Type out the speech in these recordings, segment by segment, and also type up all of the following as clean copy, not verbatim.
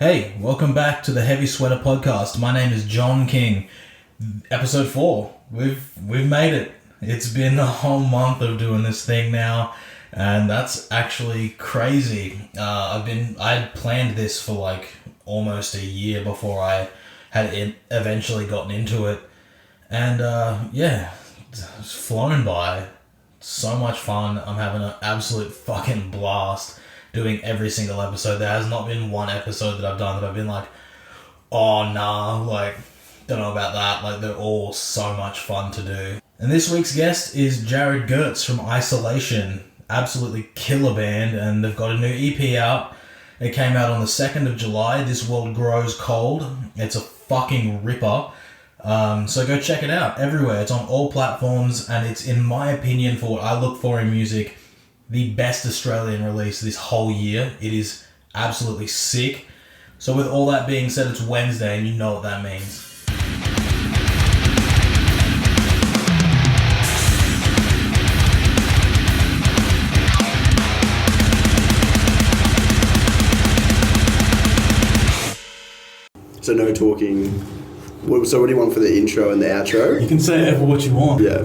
Hey, welcome back to the Heavy Sweater Podcast. My name is John King. Episode 4. We've made it. It's been a whole month of doing this thing now, and that's actually crazy. I planned this for like almost a year before I had eventually gotten into it, and it's flown by. So much fun. I'm having an absolute fucking blast doing every single episode. There has not been one episode that I've done that I've been like, oh nah, like, don't know about that. Like, they're all so much fun to do. And this week's guest is Jarryd Gertz from Isolation. Absolutely killer band, and they've got a new EP out. It came out on the 2nd of July, This World Grows Cold. It's a fucking ripper. So go check it out everywhere. It's on all platforms, and it's, in my opinion, for what I look for in music, the best Australian release this whole year. It is absolutely sick. So with all that being said, it's Wednesday, and you know what that means. So no talking. So what do you want for the intro and the outro? You can say ever what you want. Yeah.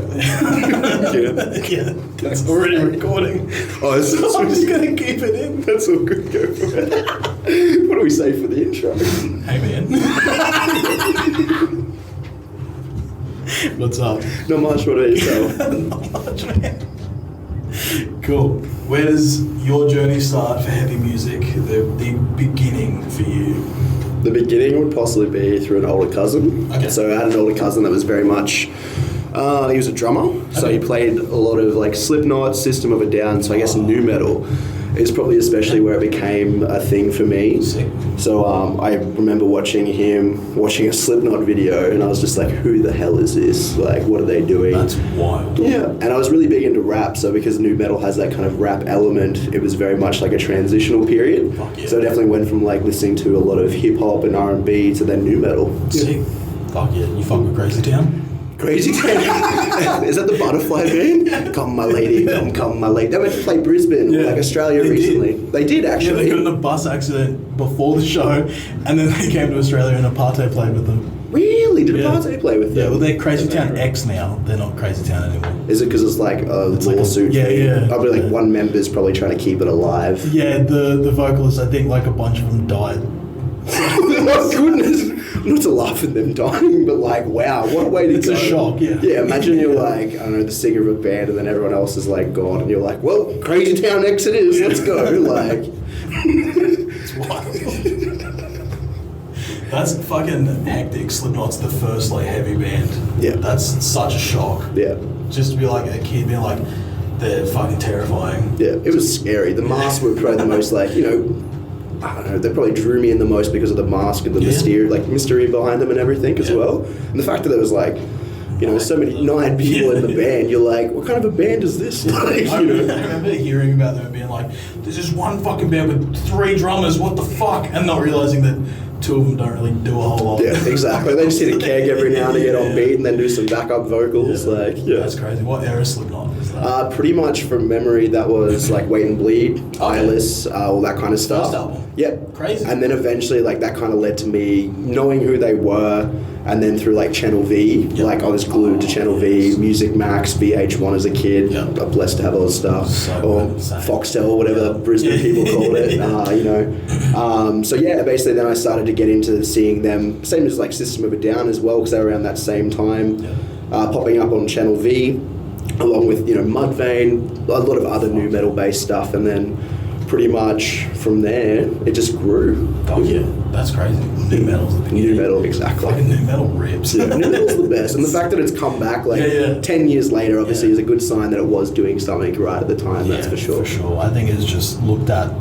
Yeah, that's already recording. Oh, So I'm just going to keep it in. That's all good. Go for it. What do we say for the intro? Hey, man. What's up? Not much. What about yourself? Not much, man. Cool. Where does your journey start for heavy music? The beginning for you? The beginning would possibly be through an older cousin. Okay. So I had an older cousin that was very much... he was a drummer, so he played a lot of like Slipknot, System of a Down, so I guess nu metal is probably especially where it became a thing for me. Sick. So I remember watching a Slipknot video, and I was just like, who the hell is this? Like, what are they doing? That's wild. Yeah, and I was really big into rap, so because nu metal has that kind of rap element, it was very much like a transitional period. Fuck yeah. So I definitely went from like listening to a lot of hip hop and R&B to then nu metal. Sick. Fuck yeah. You fuck with Crazy Town? Crazy Town. Is that the Butterfly band? Come my lady, come my lady. They went to play Brisbane, like Australia recently. They did actually. Yeah, they got in a bus accident before the show, and then they came to Australia and Apartheid played with them. Really? Did Apartheid play with them? Yeah, well, they're Crazy Town X now. They're not Crazy Town anymore. Is it because it's like a lawsuit like thing? yeah. Probably like one member's probably trying to keep it alive. Yeah, the vocalist, I think like a bunch of them died. Oh goodness. Not to laugh at them dying, but like, wow, what a way to It's go. a shock, yeah. Yeah, imagine you're like, I don't know, the singer of a band, and then everyone else is like gone, and you're like, well, Crazy Town X it is, let's go. Like, It's wild. That's fucking hectic. Slipknot's the first like heavy band. Yeah. That's such a shock. yeah. Just to be like a kid being like, they're fucking terrifying. Yeah, it was scary. The masks were probably the most like, I don't know, they probably drew me in the most because of the mask and the mystery behind them and everything as well. And the fact that there was like, so many 9 people in the band, you're like, what kind of a band is this? Like, I remember hearing about them and being like, there's just one fucking band with 3 drummers, what the fuck? And not realising that 2 of them don't really do a whole lot. Yeah, exactly. They just hit a keg every now and again on beat and then do some backup vocals. That's crazy. What era Slipknot is that? Pretty much from memory, that was like Wait and Bleed, Eyeless, all that kind of stuff. First album? Yep. Crazy. And then eventually, like, that kind of led to me knowing who they were, and then through like Channel V, like I was glued to Channel V, Music Max, VH1 as a kid. Yep. I'm blessed to have all this stuff. So or Foxtel, whatever Brisbane people called it, So yeah, basically then I started to get into seeing them, same as like System of a Down as well, because they were around that same time, popping up on Channel V, along with, Mudvayne, a lot of other nu metal based stuff, and then pretty much from there, it just grew. Oh yeah, that's crazy. Nu metal's the beginning. Nu metal, exactly. Fucking nu metal rips. Yeah, nu metal's the best, and the fact that it's come back 10 years later obviously is a good sign that it was doing something right at the time. That's for sure. For sure. I think it's just looked at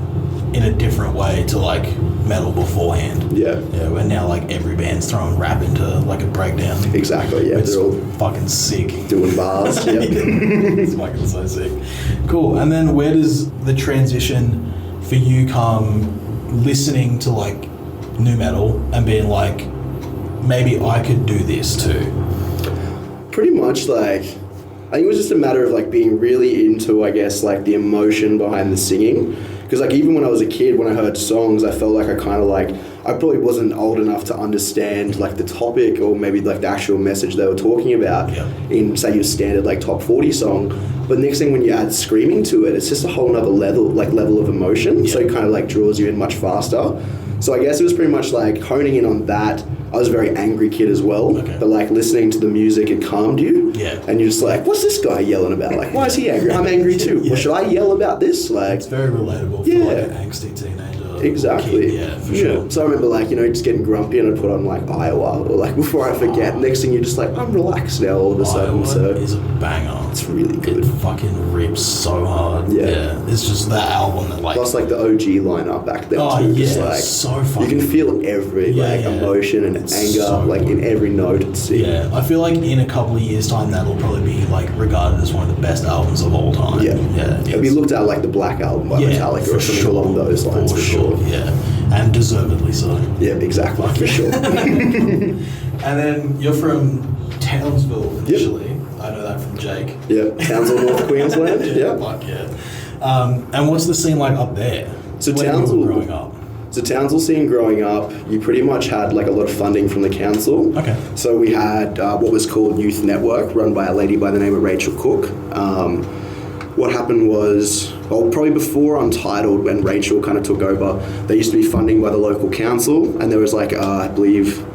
in a different way to like metal beforehand. Yeah. Yeah, where now like every band's throwing rap into like a breakdown. Exactly. Yeah, It's they're all fucking sick. doing bars. Yep. It's fucking so sick. Cool. And then where does the transition for you come listening to like nu metal and being like, maybe I could do this too? Pretty much like, I think it was just a matter of like being really into, I guess, like the emotion behind the singing. Because like even when I was a kid, when I heard songs, I felt like I kind of like, I probably wasn't old enough to understand like the topic or maybe like the actual message they were talking about in say your standard like top 40 song. But next thing when you add screaming to it, it's just a whole nother level of emotion. So it kind of like draws you in much faster. So I guess it was pretty much like honing in on that. I was a very angry kid as well, but like listening to the music, it calmed you. And you're just like, what's this guy yelling about? Like, why is he angry? I'm angry too. Well, should I yell about this? Like, it's very relatable for like an angsty teenager. Exactly. Kid. Yeah, for sure. So I remember like, you know, just getting grumpy and I'd put on like Iowa or like before I forget. Next thing you're just like, I'm relaxed now all of a sudden. Iowa So is a banger. It's really good. It fucking rips so hard. Yeah. It's just that album that like... Plus like the OG lineup back then too. Yeah, just like, so fucking... You can feel every emotion and anger so like in every note and scene. Yeah, I feel like in a couple of years' time that'll probably be like regarded as one of the best albums of all time. Have you looked at like the Black Album by Metallica or something along those lines? For sure. Yeah, and deservedly so. Yeah, exactly, for sure. And then you're from Townsville initially. I know that from Jake. Yeah, Townsville, North Queensland. Fuck yeah. And what's the scene like up there? So when Townsville, you were growing up. So Townsville scene growing up, you pretty much had like a lot of funding from the council. Okay. So we had what was called Youth Network, run by a lady by the name of Rachel Cook. What happened was, well, probably before Untitled, when Rachel kind of took over, there used to be funding by the local council, and there was like, I believe,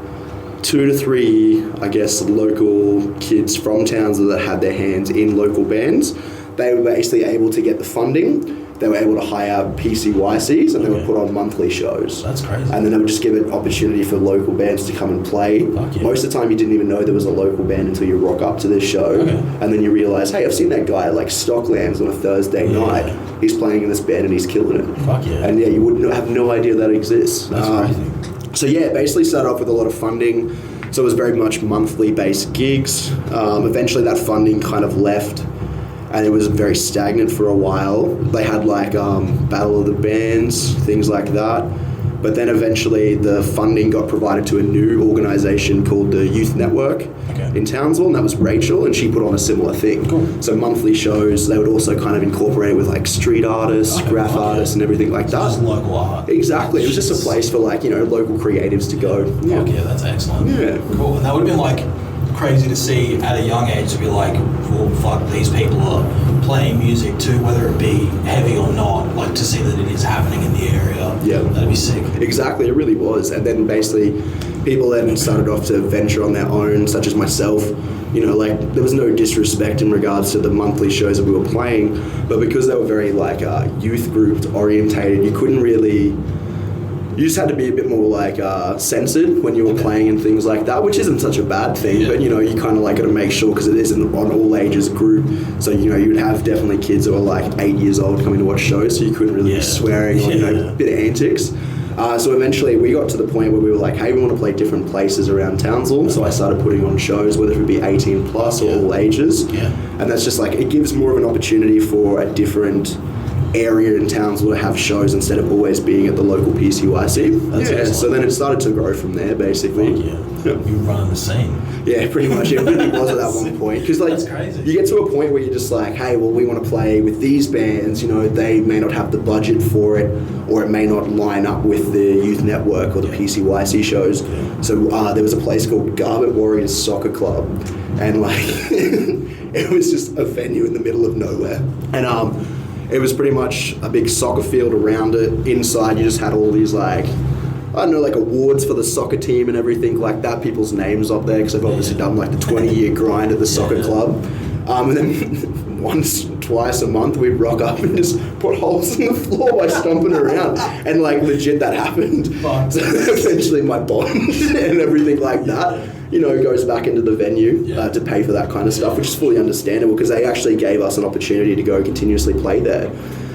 2 to 3, I guess, local kids from Townsville that had their hands in local bands. They were basically able to get the funding. They were able to hire PCYCs and they would put on monthly shows. That's crazy. And then they would just give an opportunity for local bands to come and play. Most of the time you didn't even know there was a local band until you rock up to this show. And then you realise, hey, I've seen that guy at like Stocklands on a Thursday night. He's playing in this band and he's killing it. And you would have no idea that exists. That's crazy. So yeah, it basically started off with a lot of funding. So it was very much monthly based gigs. Eventually that funding kind of left. And it was very stagnant for a while. They had like Battle of the Bands, things like that. But then eventually the funding got provided to a new organisation called the Youth Network in Townsville, and that was Rachel, and she put on a similar thing. So monthly shows, they would also kind of incorporate with like street artists, graph artists and everything like that. Just local art. Exactly. It was just a place for like, you know, local creatives to go. Yeah, that's excellent. Yeah. Cool. And that would have been like crazy to see at a young age to be like, well, fuck, these people are playing music too, whether it be heavy or not, like to see that it is happening in the area. Yeah. That'd be sick. Exactly, it really was. And then basically people then started off to venture on their own, such as myself. You know, like there was no disrespect in regards to the monthly shows that we were playing, but because they were very like youth group orientated, you couldn't really... You just had to be a bit more like censored when you were playing and things like that, which isn't such a bad thing, but you know, you kind of like got to make sure because it is an all ages group. So, you know, you would have definitely kids that were like 8 years old coming to watch shows, so you couldn't really be swearing or, you know, a bit of antics. So eventually we got to the point where we were like, hey, we want to play different places around Townsville. So I started putting on shows, whether it be 18 plus or all ages. And that's just like, it gives more of an opportunity for a different area in Townsville to have shows instead of always being at the local PCYC. So then it started to grow from there, basically. You run the scene. Yeah, pretty much. It really was at that one point. Because like, that's crazy. You get to a point where you're just like, hey, well, we want to play with these bands. You know, they may not have the budget for it, or it may not line up with the Youth Network or the PCYC shows. So there was a place called Garbutt Warriors Soccer Club, and like, it was just a venue in the middle of nowhere. And it was pretty much a big soccer field around it. Inside, you just had all these like, I don't know, like awards for the soccer team and everything like that. People's names up there because I've obviously done like the 20-year grind at the soccer club. And then twice a month we'd rock up and just put holes in the floor by stomping around. And like legit that happened. So eventually my bond and everything like that, you know, goes back into the venue to pay for that kind of stuff, which is fully understandable because they actually gave us an opportunity to go continuously play there.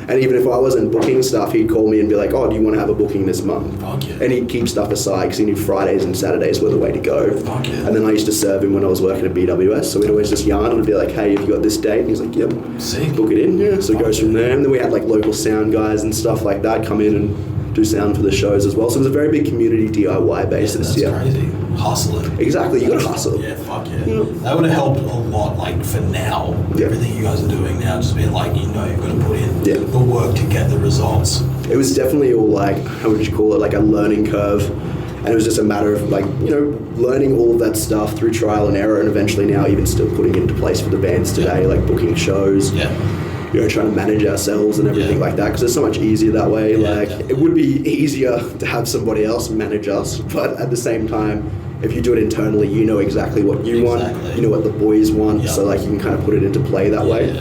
And even if I wasn't booking stuff, he'd call me and be like, oh, do you want to have a booking this month? And he'd keep stuff aside because he knew Fridays and Saturdays were the way to go. And then I used to serve him when I was working at BWS, so we'd always just yarn and be like, hey, have you got this date? And he's like, yep. Sick. Book it in. So it goes from there. And then we had like local sound guys and stuff like that come in and do sound for the shows as well. So it was a very big community DIY basis. That's crazy. Hustling. Exactly, you gotta hustle. Yeah, fuck yeah. That would have helped a lot, like, for now. Everything you guys are doing now, just being like, you know, you've got to put in the work to get the results. it was definitely all like, how would you call it, like a learning curve. And it was just a matter of like, you know, learning all of that stuff through trial and error, and eventually now even still putting into place for the bands today, like booking shows, you know, trying to manage ourselves and everything like that, because it's so much easier that way. Like it would be easier to have somebody else manage us, but at the same time, if you do it internally, you know exactly what you want, you know what the boys want, so like you can kind of put it into play that way.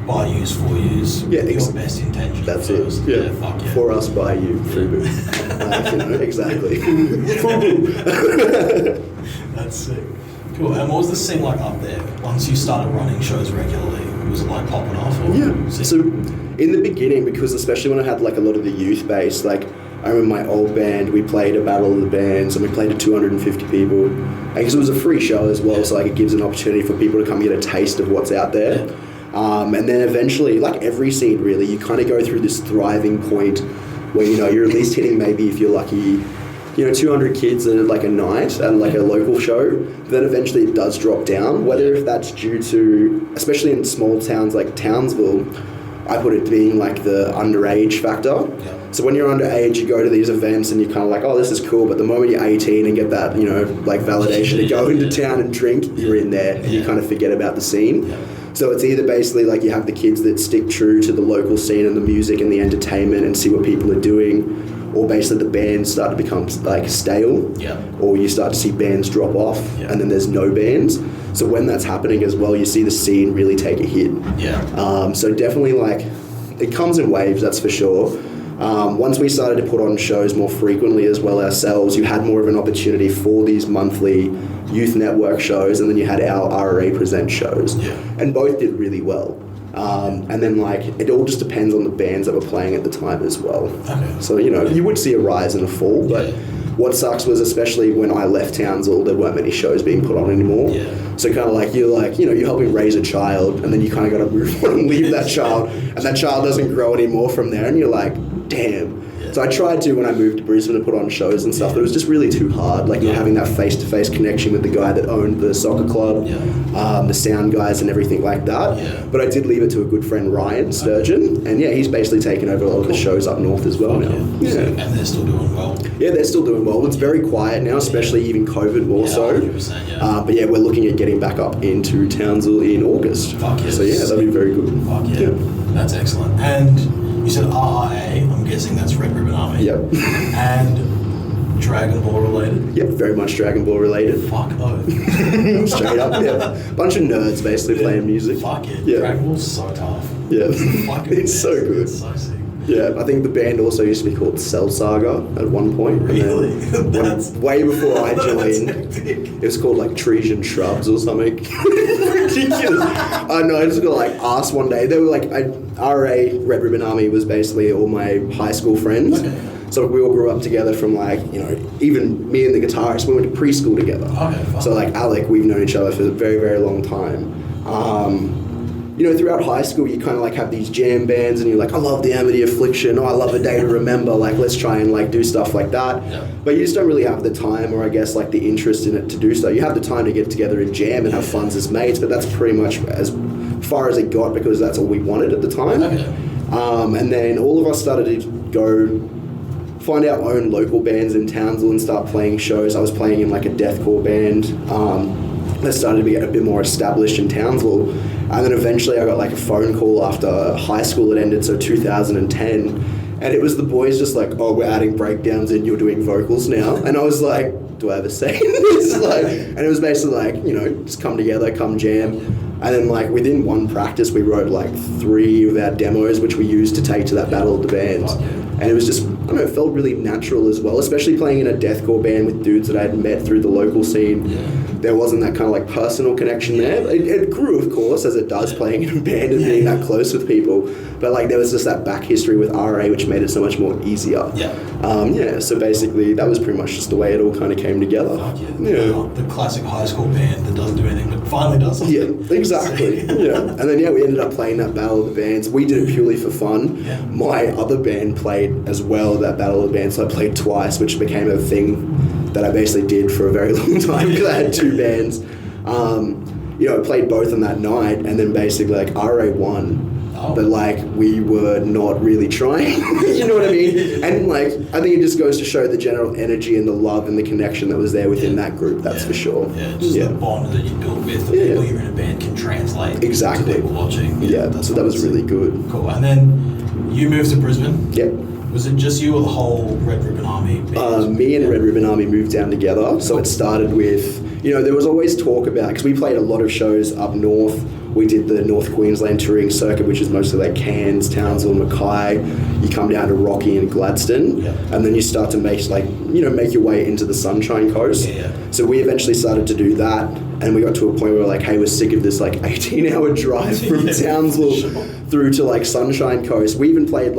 By use, for use. Yeah, your best intention. That's first. it. Yeah. Fuck yeah. For us, by you, FUBU. You know, exactly. That's sick. Cool. And what was the scene like up there once you started running shows regularly? Was it like popping off? Or So in the beginning, because especially when I had like a lot of the youth base, like I remember my old band, we played a Battle of the Bands and we played to 250 people. And because it was a free show as well, so like it gives an opportunity for people to come get a taste of what's out there. And then eventually, like every scene really, you kind of go through this thriving point where, you know, you're at least hitting, maybe if you're lucky, you know, 200 kids at like a night at like a local show. Then eventually it does drop down, whether if that's due to, especially in small towns like Townsville, I put it being like the underage factor. So when you're underage, you go to these events and you're kind of like, oh, this is cool. But the moment you're 18 and get that, you know, like validation to go into town and drink, you're in there and you kind of forget about the scene. So it's either basically like you have the kids that stick true to the local scene and the music and the entertainment and see what people are doing, or basically the bands start to become like stale, or you start to see bands drop off and then there's no bands. So when that's happening as well, you see the scene really take a hit. So definitely like it comes in waves, that's for sure. Once we started to put on shows more frequently as well ourselves, you had more of an opportunity for these monthly youth network shows, and then you had our RRA present shows, and both did really well. And then like it all just depends on the bands that were playing at the time as well. So you know, you would see a rise and a fall, but what sucks was, especially when I left Townsville, there weren't many shows being put on anymore. So kind of like you're helping raise a child, and then you kind of got to move on and leave that child, and that child doesn't grow anymore from there, and you're like, damn. So I tried to, when I moved to Brisbane, to put on shows and stuff, but it was just really too hard. Like you're having that face-to-face connection with the guy that owned the soccer club, the sound guys and everything like that. But I did leave it to a good friend, Ryan Sturgeon, and he's basically taken over a lot of the shows up north as well now. And they're still doing well. Yeah, they're still doing well. It's very quiet now, especially even COVID more so. 100%, but we're looking at getting back up into Townsville in August. So that'll be very good. That's excellent. And you said RRA, I'm guessing that's Red Ribbon Army. And Dragon Ball related? Yep, very much Dragon Ball related. Fuck those. Straight up, bunch of nerds basically playing music. Fuck it. Dragon Ball's so tough. It's so good. It's so sick. I think the band also used to be called Cell Saga at one point. Really? And then way before I joined, it was called like Trees and Shrubs or something. Ridiculous. I know, I just got like asked one day. They were like, RA, Red Ribbon Army, was basically all my high school friends. So we all grew up together from like, you know, even me and the guitarist, we went to preschool together. So like Alec, we've known each other for a very, very long time. You know, throughout high school, you kind of like have these jam bands and you're like, I love the Amity Affliction, I love A Day to Remember, like let's try and like do stuff like that. But you just don't really have the time, or I guess like the interest in it to do so. You have the time to get together and jam and have fun as mates, but that's pretty much as far as it got, because that's all we wanted at the time. And then all of us started to go find our own local bands in Townsville and start playing shows. I was playing in like a deathcore band that started to be a bit more established in Townsville. And then eventually I got like a phone call after high school had ended, so 2010. And it was the boys just like, oh, we're adding breakdowns and you're doing vocals now. And I was like, do I have a say in this? And it was basically like, you know, just come together, come jam. And then like within one practice, we wrote like 3 of our demos, which we used to take to that Battle of the Bands. And it was just, I don't know, it felt really natural as well, especially playing in a deathcore band with dudes that I had met through the local scene. There wasn't that kind of like personal connection there. It grew, of course, as it does playing in a band and being that close with people. But like there was just that back history with RA, which made it so much more easier. So basically that was pretty much just the way it all kind of came together. The classic high school band that doesn't do anything but finally does something. Exactly. And then we ended up playing that Battle of the Bands. We did it purely for fun. My other band played as well that Battle of the Bands, so I played twice, which became a thing that I basically did for a very long time because I had 2 bands. I played both on that night, and then basically like RA won. but like we were not really trying. You know what I mean? And like I think it just goes to show the general energy and the love and the connection that was there within that group. That's for sure. Yeah, just the bond that you build with the people you're in a band can translate exactly to people watching. So that was really good. Cool. And then you moved to Brisbane. Yep. Was it just you or the whole Red Ribbon Army band? Me and Red Ribbon Army moved down together. So it started with, there was always talk about, because we played a lot of shows up north. We did the North Queensland touring circuit, which is mostly like Cairns, Townsville, Mackay. You come down to Rocky and Gladstone, and then you start to make your way into the Sunshine Coast. So we eventually started to do that, and we got to a point where we're like, hey, we're sick of this like 18-hour drive from Townsville through to like Sunshine Coast. We even played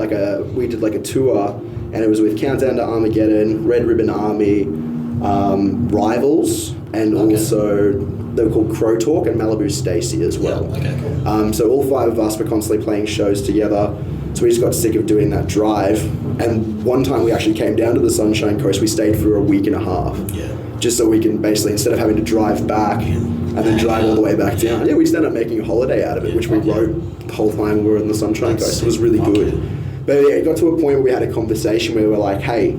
we did a tour, and it was with Countdown to Armageddon, Red Ribbon Army, Rivals, and also they were called Crow Talk and Malibu Stacy as well. Cool. So all 5 of us were constantly playing shows together. So we just got sick of doing that drive. And one time we actually came down to the Sunshine Coast. We stayed for a week and a half. Just so we can basically, instead of having to drive back and then drive all the way back down. We just ended up making a holiday out of it, which we wrote the whole time we were in the Sunshine Coast. It was really good. But it got to a point where we had a conversation where we were like, hey,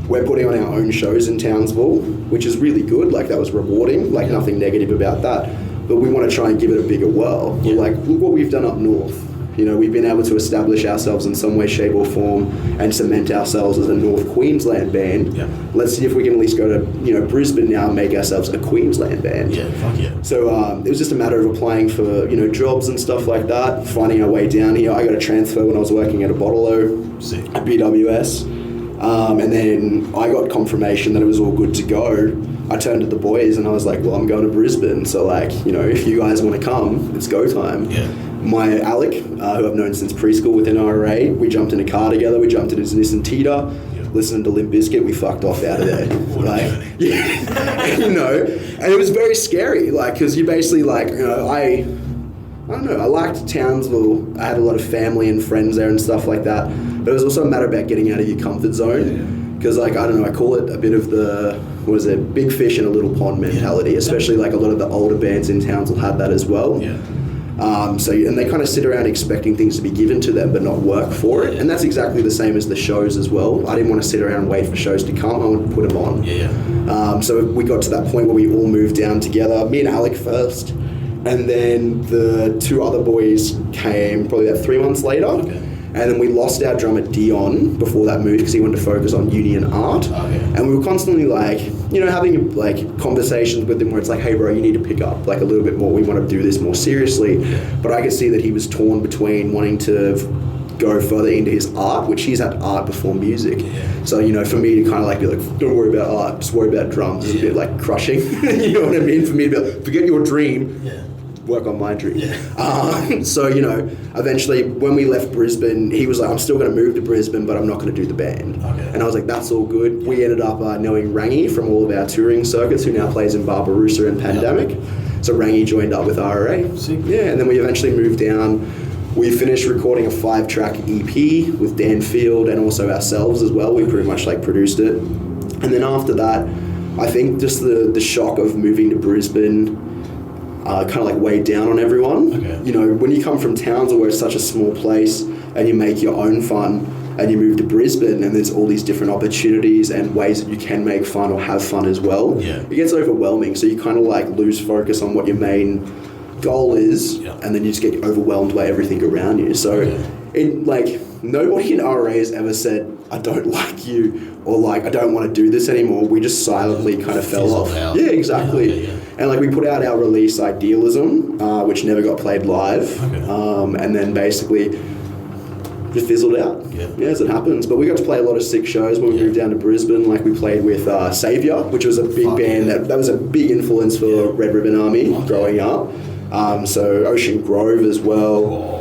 we're putting on our own shows in Townsville, which is really good. Like, that was rewarding. Like, nothing negative about that. But we want to try and give it a bigger whirl. We're like, look what we've done up north. We've been able to establish ourselves in some way, shape, or form and cement ourselves as a North Queensland band. Let's see if we can at least go to, Brisbane now and make ourselves a Queensland band. So it was just a matter of applying for, jobs and stuff like that, finding our way down here. I got a transfer when I was working at a Bottle-O at BWS. And then I got confirmation that it was all good to go. I turned to the boys and I was like, well, I'm going to Brisbane. So like, if you guys want to come, it's go time. My Alec, who I've known since preschool within RRA, we jumped in a car together. We jumped in his Nissan Tita, listening to Limp Bizkit. We fucked off out of there. And it was very scary. Like, because you basically I don't know, I liked Townsville. I had a lot of family and friends there and stuff like that. But it was also a matter about getting out of your comfort zone. Because, I don't know, I call it a bit of the, big fish in a little pond mentality. Especially, a lot of the older bands in Townsville had that as well. And they kind of sit around expecting things to be given to them but not work for it. And that's exactly the same as the shows as well. I didn't want to sit around and wait for shows to come. I wanted to put them on. So we got to that point where we all moved down together. Me and Alec first. And then the 2 other boys came probably about 3 months later. And then we lost our drummer Dion before that move because he wanted to focus on uni and art. And we were constantly having conversations with him where it's like, hey bro, you need to pick up a little bit more. We want to do this more seriously. But I could see that he was torn between wanting to go further into his art, which he's had art before music. So, for me to kind of be like, don't worry about art, just worry about drums is a bit crushing. You know what I mean? For me to be like, forget your dream. Work on my dream. So, eventually when we left Brisbane, he was like, I'm still going to move to Brisbane, but I'm not going to do the band. And I was like, that's all good. We ended up knowing Rangi from all of our touring circuits, who now plays in Barbarossa and Pandemic. So Rangi joined up with RRA. And then we eventually moved down. We finished recording a 5-track EP with Dan Field and also ourselves as well. We pretty much produced it. And then after that, I think just the shock of moving to Brisbane kind of weighed down on everyone. When you come from Townsville where it's such a small place and you make your own fun and you move to Brisbane and there's all these different opportunities and ways that you can make fun or have fun as well, it gets overwhelming. So you kind of lose focus on what your main goal is and then you just get overwhelmed by everything around you. So nobody in RA has ever said, I don't like you, or I don't want to do this anymore. We just silently kind of fell off. Yeah, exactly. And we put out our release Idealism, which never got played live, and then basically just fizzled out. As it happens. But we got to play a lot of sick shows when we moved down to Brisbane. We played with Saviour, which was a big band that was a big influence for Red Ribbon Army growing up. So Ocean Grove as well.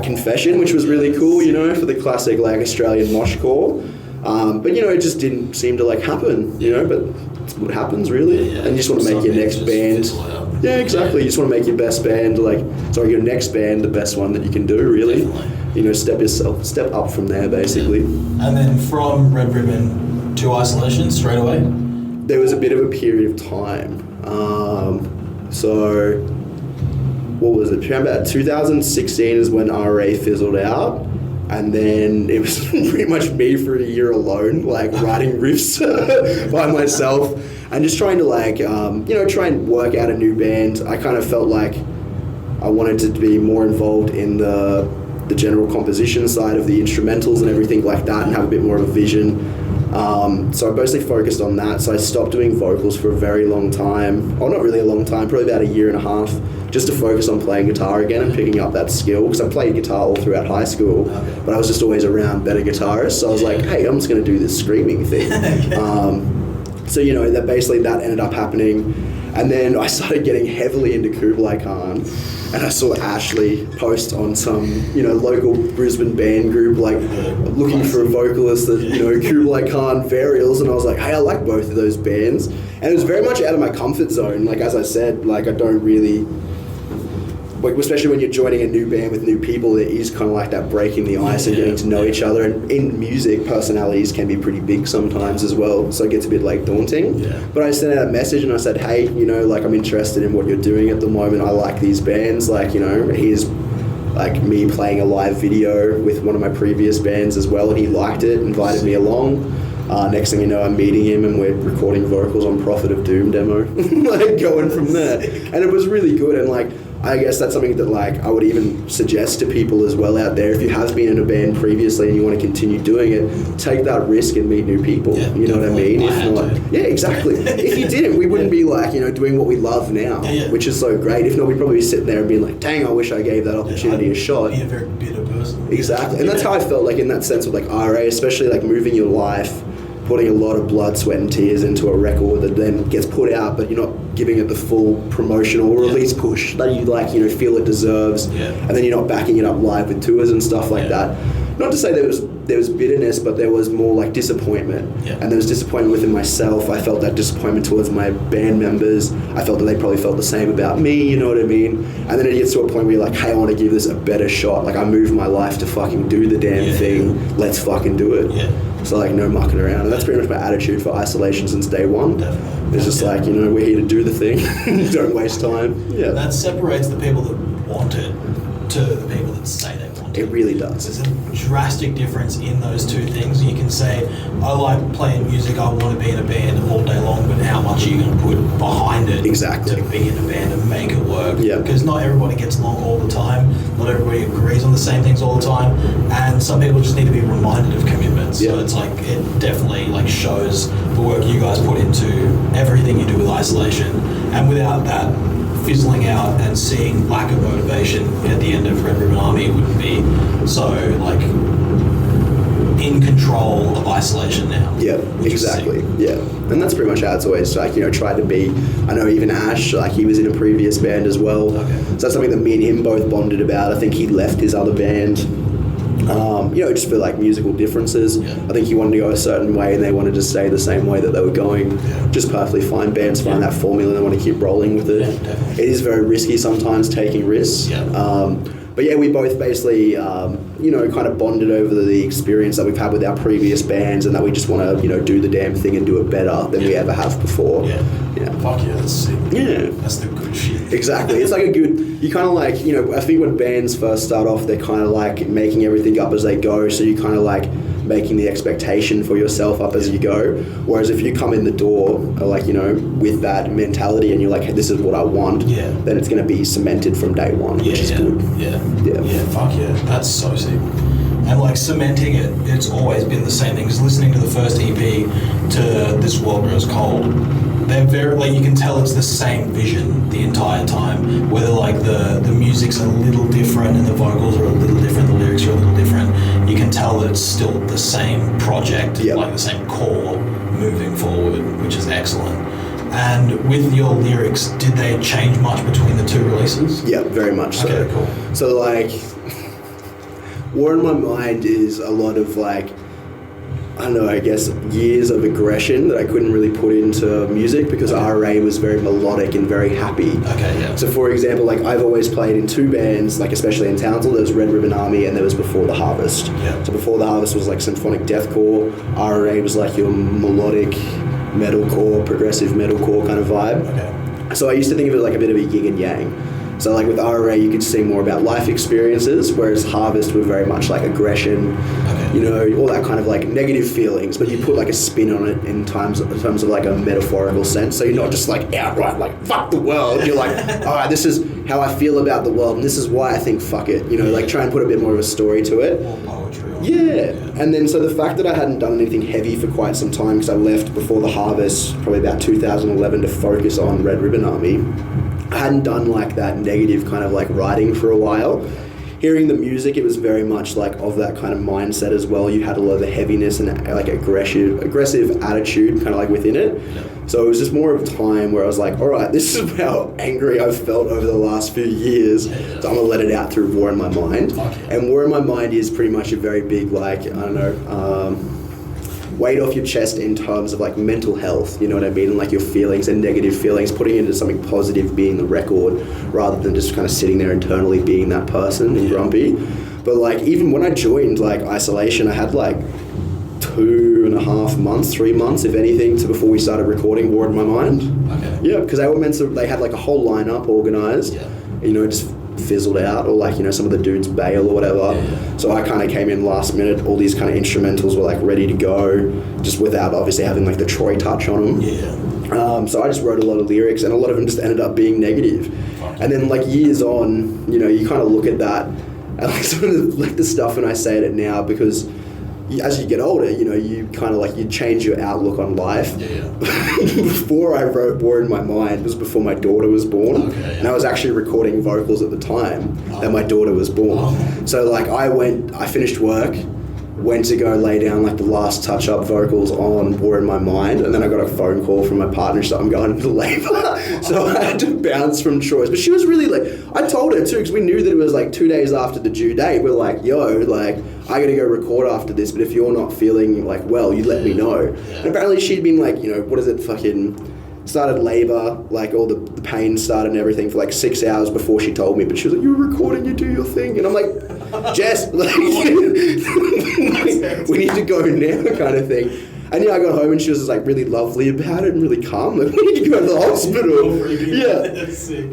Confession, which was really cool, for the classic Australian moshcore. But it just didn't seem to happen, but it's what happens really. And you just want to make your next band. Yeah, exactly. You just want to make your best band, your next band, the best one that you can do really. Step up from there basically. And then from Red Ribbon to Isolation straight away? There was a bit of a period of time. So what was it? Around about 2016 is when RA fizzled out. And then it was pretty much me for a year alone, like writing riffs by myself and just trying to like, try and work out a new band. I kind of felt like I wanted to be more involved in the general composition side of the instrumentals and everything like that and have a bit more of a vision. So I mostly focused on that. So I stopped doing vocals for a very long time. Oh, not really a long time, probably about a year and a half, just to focus on playing guitar again and picking up that skill. Because I played guitar all throughout high school, but I was just always around better guitarists. So I was like, hey, I'm just going to do this screaming thing. So, that basically that ended up happening. And then I started getting heavily into Kublai Khan. And I saw Ashley post on some, local Brisbane band group, like looking for a vocalist that, Kublai Khan Varials. And I was like, hey, I like both of those bands. And it was very much out of my comfort zone. Like, as I said, like, I don't really, like, especially when you're joining a new band with new people, it is kind of like that breaking the ice and getting to know each other. And in music, personalities can be pretty big sometimes as well. So it gets a bit like daunting. Yeah. But I sent out a message and I said, hey, like, I'm interested in what you're doing at the moment. I like these bands. Like, here's like me playing a live video with one of my previous bands as well. And he liked it, invited me along. Next thing you know, I'm meeting him and we're recording vocals on Prophet of Doom demo. Like, going from there. And it was really good. And like, I guess that's something that like I would even suggest to people as well out there. If you have been in a band previously and you want to continue doing it, take that risk and meet new people. Yeah, you know what I mean? If not, yeah, exactly. If you didn't, we wouldn't be like, doing what we love now, which is so great. If not, we'd probably be sitting there and being like, dang, I wish I gave that opportunity a shot. Be a very bitter person. Exactly. And that's how I felt like in that sense with like RA, especially like moving your life, putting a lot of blood, sweat and tears into a record that then gets put out, but you're not giving it the full promotional or release push that you like, feel it deserves. And then you're not backing it up live with tours and stuff like that. Not to say there was bitterness, but there was more like disappointment. And there was disappointment within myself. I felt that disappointment towards my band members. I felt that they probably felt the same about me, you know what I mean? And then it gets to a point where you're like, hey, I want to give this a better shot. Like, I moved my life to fucking do the damn thing. Let's fucking do it. So like, no mucking around. And that's pretty much my attitude for Isolation since day one. Definitely. It's just like, we're here to do the thing. Don't waste time. That separates the people that want it to the people that say they want it. It really does. There's a drastic difference in those two things. You can say, I like playing music, I want to be in a band all day long, but how much are you going to put behind it to be in a band and make it work? Because not everybody gets along all the time, not everybody agrees on the same things all the time, and some people just need to be reminded of commitment. So it's like, it definitely like shows the work you guys put into everything you do with Isolation, and without that fizzling out and seeing lack of motivation at the end of Red Ribbon Army wouldn't be so like in control of Isolation now. Yeah, exactly. Yeah, and that's pretty much how it's always like, tried to be. I know even Ash, like, he was in a previous band as well. So that's something that me and him both bonded about. I think he left his other band just for like musical differences. I think he wanted to go a certain way and they wanted to stay the same way that they were going. Just perfectly fine. Bands find that formula and they want to keep rolling with it. It is very risky sometimes, taking risks. But yeah, we both basically, kind of bonded over the experience that we've had with our previous bands, and that we just want to, do the damn thing and do it better than we ever have before. Fuck yeah, that's sick. That's the good shit. Exactly. It's like you kind of like, I think when bands first start off, they're kind of like making everything up as they go, so you kind of like making the expectation for yourself up as you go. Whereas if you come in the door, like, with that mentality and you're like, hey, this is what I want, then it's going to be cemented from day one, which is good. Fuck yeah, that's so sick. And like cementing it, it's always been the same thing. Because listening to the first EP to This World Grows Cold, they're very, like, you can tell it's the same vision the entire time. Whether like the music's a little different and the vocals are a little different, the lyrics are a little different, you can tell that it's still the same project, like the same core moving forward, which is excellent. And with your lyrics, did they change much between the two releases? Yeah, very much so. Okay, cool. So like, War in My Mind is a lot of like, I don't know, I guess years of aggression that I couldn't really put into music because RA was very melodic and very happy. So for example, like, I've always played in two bands, like especially in Townsville. There was Red Ribbon Army and there was Before the Harvest. So Before the Harvest was like symphonic deathcore. RA was like your melodic metalcore, progressive metalcore kind of vibe. So I used to think of it like a bit of a yin and yang. So like with RRA, you could sing more about life experiences, whereas Harvest were very much like aggression, you know, all that kind of like negative feelings, but you put like a spin on it in terms of like a metaphorical sense. So you're not just like outright like fuck the world. You're like, all right, this is how I feel about the world, and this is why I think fuck it. You know, like try and put a bit more of a story to it. More poetry. Yeah, and then so the fact that I hadn't done anything heavy for quite some time, because I left before the Harvest, probably about 2011, to focus on Red Ribbon Army. I hadn't done like that negative kind of like writing for a while. Hearing the music, it was very much like of that kind of mindset as well. You had a lot of the heaviness and like aggressive attitude kind of like within it. Yeah. So it was just more of a time where I was like, all right, this is how angry I've felt over the last few years. So I'm going to let it out through War in My Mind. Okay. And War in My Mind is pretty much a very big, like, I don't know, weight off your chest in terms of like mental health, you know what I mean? And like your feelings and negative feelings, putting into something positive being the record rather than just kind of sitting there internally being that person and grumpy. But like even when I joined like Isolation, I had like 2.5 months, 3 months, if anything, to before we started recording War in My Mind. Okay. Yeah, because they had like a whole lineup organized. Yeah. You know, just fizzled out, or like, you know, some of the dudes bail or whatever. Yeah. So I kind of came in last minute. All these kind of instrumentals were like ready to go, just without obviously having like the Troy touch on them. Yeah. So I just wrote a lot of lyrics, and a lot of them just ended up being negative. And then like years on, you know, you kind of look at that and like some of the stuff, and I say it now because as you get older, you know, you kind of like, you change your outlook on life. Yeah. Before I wrote War in My Mind was before my daughter was born. Okay, yeah. And I was actually recording vocals at the time that my daughter was born. Oh. So like I finished work, went to go lay down like the last touch-up vocals on War in My Mind, and then I got a phone call from my partner, so I'm going into labour. So I had to bounce from Troy's. But she was really like, I told her too, because we knew that it was like 2 days after the due date. We're like, yo, like, I gotta go record after this, but if you're not feeling like well, you let me know. Yeah. And apparently she'd been like, you know, what is it, started labour, like all the pain started and everything for like 6 hours before she told me, but she was like, you're recording, you do your thing. And I'm like, Jess, like, we need to go now kind of thing. And yeah, I got home and she was just like really lovely about it and really calm. Like, we need to go to the hospital. Yeah.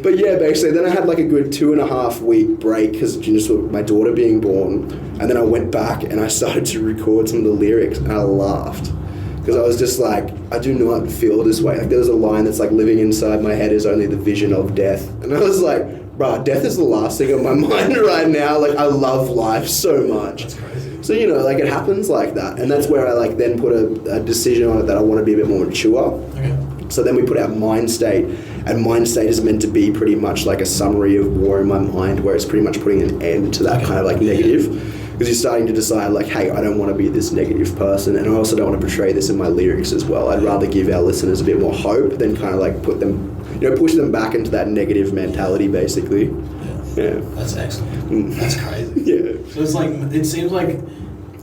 But yeah, basically, then I had like a good 2.5 week break because just with my daughter being born. And then I went back and I started to record some of the lyrics, and I laughed. Because I was just like, I do not feel this way. Like there was a line that's like, living inside my head is only the vision of death. And I was like, bruh, death is the last thing on my mind right now. Like I love life so much. That's crazy. So, you know, like it happens like that. And that's where I like then put a decision on it that I want to be a bit more mature. Okay. So then we put out Mind State. And Mind State is meant to be pretty much like a summary of War in My Mind, where it's pretty much putting an end to that kind of like negative. Because you're starting to decide like, hey, I don't want to be this negative person, and I also don't want to portray this in my lyrics as well. I'd rather give our listeners a bit more hope than kind of like put them, you know, push them back into that negative mentality, basically. Yeah. That's excellent. That's crazy. Yeah. So it's like, it seems like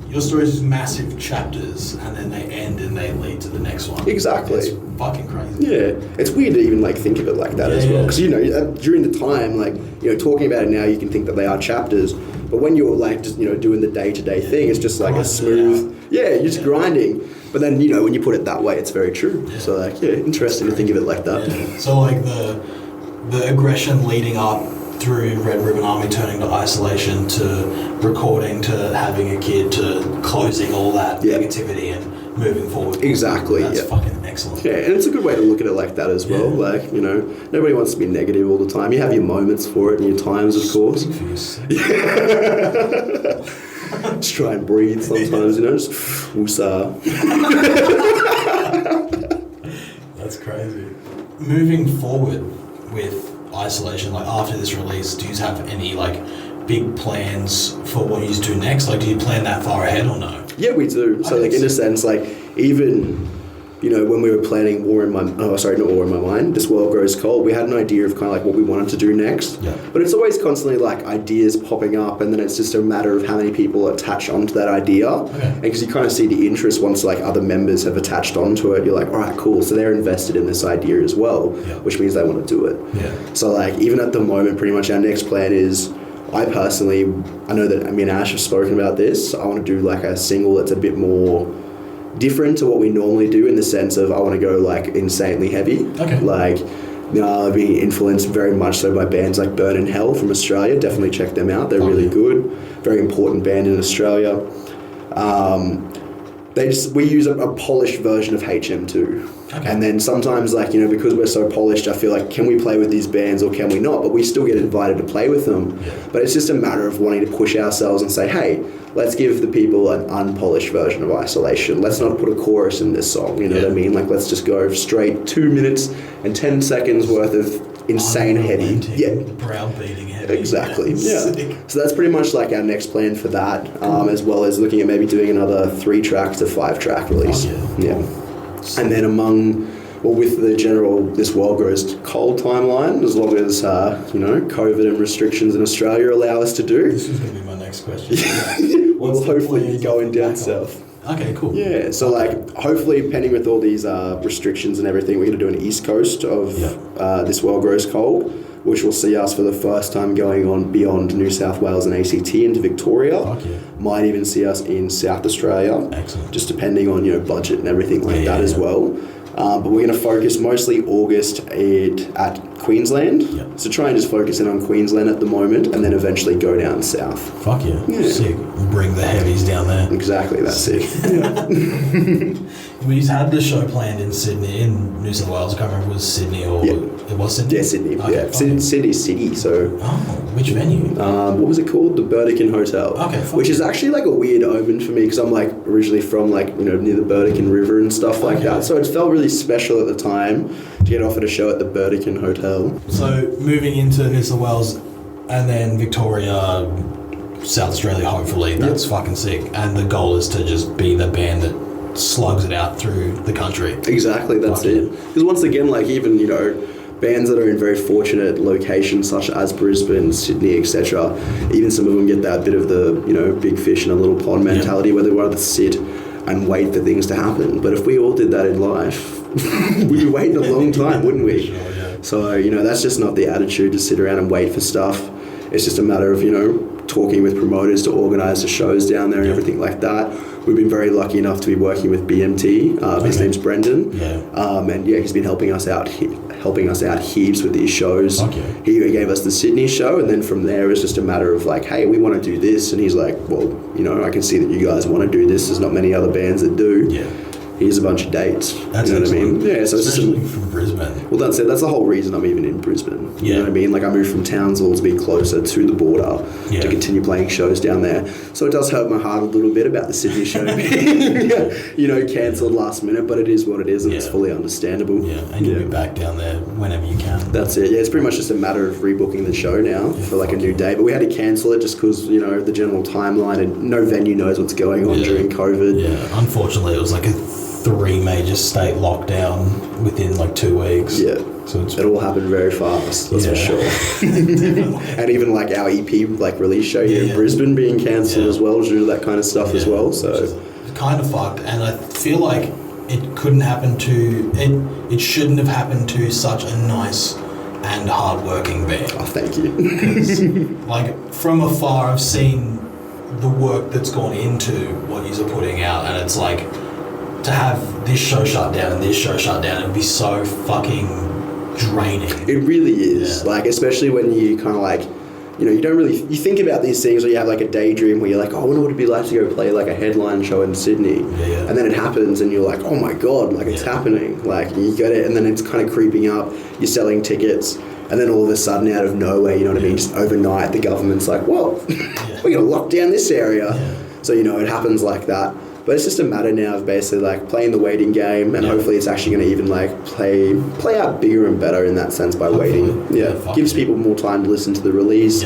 your stories is massive chapters, and then they end and they lead to the next one. Exactly. It's fucking crazy. Yeah. It's weird to even like think of it like that as well. Because, you know, during the time, like, you know, talking about it now, you can think that they are chapters. But when you're like just, you know, doing the day-to-day thing, it's just like a smooth, you're just grinding. But then, you know, when you put it that way, it's very true. Yeah. So like, interesting to think of it like that. Yeah. So like the aggression leading up through Red Ribbon Army, turning to Isolation, to recording, to having a kid, to closing all that negativity and moving forward. Exactly. That's fucking excellent. Yeah, and it's a good way to look at it like that as well. Yeah. Like, you know, nobody wants to be negative all the time. You have your moments for it and your times, of course. Just try and breathe sometimes, you know, just woosah. That's crazy. Moving forward with Isolation, like after this release, do you have any like big plans for what you do next? Like, do you plan that far ahead or no? Yeah, we do. So like in a sense, like even, you know, when we were planning not War in My Mind, This World Grows Cold, we had an idea of kind of like what we wanted to do next. Yeah. But it's always constantly like ideas popping up, and then it's just a matter of how many people attach onto that idea. Okay. And because you kind of see the interest once like other members have attached onto it, you're like, all right, cool. So they're invested in this idea as well, which means they want to do it. Yeah. So like even at the moment, pretty much our next plan is, I know that me and Ash have spoken about this. I want to do like a single that's a bit more different to what we normally do, in the sense of I want to go like insanely heavy. Okay. Like being influenced very much so by bands like Burn in Hell from Australia. Definitely check them out. They're really good. Very important band in Australia. We use a polished version of HM2. Okay. And then sometimes, like, you know, because we're so polished, I feel like, can we play with these bands or can we not? But we still get invited to play with them. Yeah. But it's just a matter of wanting to push ourselves and say, hey, let's give the people an unpolished version of Isolation. Let's not put a chorus in this song, you know what I mean? Like, let's just go straight 2 minutes and 10 seconds worth of insane heavy. Yeah. Browbeating heavy. Exactly. Yeah. So that's pretty much like our next plan for that, as well as looking at maybe doing another 3-track to 5-track release. Yeah. And then with the general This World Grows Cold timeline, as long as, you know, COVID and restrictions in Australia allow us to do. This is going to be my next question. We'll hopefully be going down south. Okay, cool. Yeah, so like hopefully pending with all these restrictions and everything, we're going to do an east coast of This World Grows Cold, which will see us for the first time going on beyond New South Wales and ACT into Victoria. Might even see us in South Australia. Excellent. Just depending on, you know, budget and everything like that as well. But we're going to focus mostly August at Queensland. Yep. So try and just focus in on Queensland at the moment and then eventually go down south. Fuck yeah. Sick. Bring the heavies down there. Exactly, that's it. We had the show planned in Sydney, in New South Wales. I can't remember if it was Sydney or... It was Sydney? Yeah, Sydney. Okay, Sydney City, so... Oh, which venue? What was it called? The Burdekin Hotel. Okay, which is actually like a weird omen for me because I'm like originally from like, you know, near the Burdekin River and stuff like that. So it felt really special at the time to get offered a show at the Burdekin Hotel. So moving into New South Wales and then Victoria, South Australia, hopefully, that's fucking sick. And the goal is to just be the band that slugs it out through the country. Exactly, that's it. Because once again, like even, you know, bands that are in very fortunate locations such as Brisbane, Sydney, etc., even some of them get that bit of the, you know, big fish in a little pond mentality where they want to sit and wait for things to happen. But if we all did that in life, we'd be waiting a long time, wouldn't we? Sure, yeah. So, you know, that's just not the attitude to sit around and wait for stuff. It's just a matter of, you know, talking with promoters to organise the shows down there and everything like that. We've been very lucky enough to be working with BMT. His name's Brendan. And he's been helping us out heaps with these shows. He gave us the Sydney show, and then from there it's just a matter of like, hey, we want to do this, and he's like, well, you know, I can see that you guys want to do this. There's not many other bands that do. Here's a bunch of dates. That's you know excellent. What I mean? Yeah, so especially from Brisbane. Well, that's it. That's the whole reason I'm even in Brisbane. You know what I mean? Like I moved from Townsville to be closer to the border to continue playing shows down there. So it does hurt my heart a little bit about the Sydney show being, you know, cancelled last minute, but it is what it is, and it's fully understandable. And you'll be back down there whenever you can. That's it. Yeah, it's pretty much just a matter of rebooking the show now for like a new day. But we had to cancel it just because, you know, the general timeline and no venue knows what's going on during COVID. Yeah, unfortunately, it was like a 3 major state lockdown within like 2 weeks. So it all happened very fast, that's for sure. And even like our EP like release show here in Brisbane being cancelled as well due to that kind of stuff as well. So it's kind of fucked, and I feel like it couldn't happen to it shouldn't have happened to such a nice and hard-working band. Oh, thank you. Because like from afar, I've seen the work that's gone into what you're putting out, and it's like, to have this show shut down and this show shut down, it'd be so fucking draining. It really is. Like, especially when you kind of like, you know, you think about these things, or you have like a daydream where you're like, oh, I wonder what it'd be like to go play like a headline show in Sydney. And then it happens and you're like, oh my God, like it's happening. Like you get it, and then it's kind of creeping up, you're selling tickets, and then all of a sudden out of nowhere, you know what I mean, just overnight the government's like, well, we're going to lock down this area. So, you know, it happens like that. But it's just a matter now of basically like playing the waiting game, and hopefully it's actually going to even like play out bigger and better in that sense by waiting. Gives people more time to listen to the release.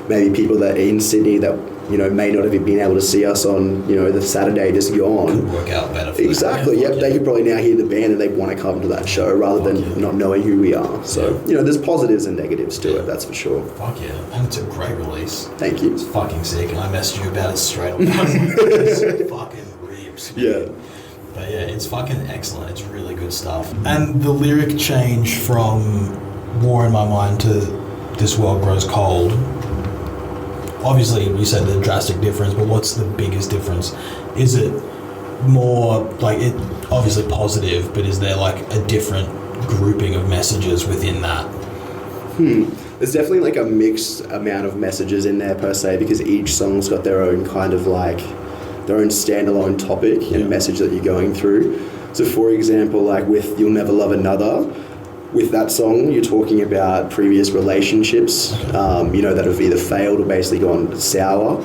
Maybe people that are in Sydney that, you know, may not have been able to see us on, you know, the Saturday just gone. Could work out better for Exactly, them. They could probably now hear the band and they want to come to that show rather than not knowing who we are. So, you know, there's positives and negatives to it, that's for sure. Fuck yeah, and it's a great release. Thank you. It's fucking sick, and I messaged you about it straight away. It's fucking ribs. But yeah, it's fucking excellent. It's really good stuff. And the lyric change from War in My Mind to This World Grows Cold, obviously you said the drastic difference, but what's the biggest difference? Is it more like, it obviously positive, but is there like a different grouping of messages within that? There's definitely like a mixed amount of messages in there per se, because each song's got their own kind of like their own standalone topic and message that you're going through. So for example, like with You'll Never Love Another, with that song you're talking about previous relationships, that have either failed or basically gone sour.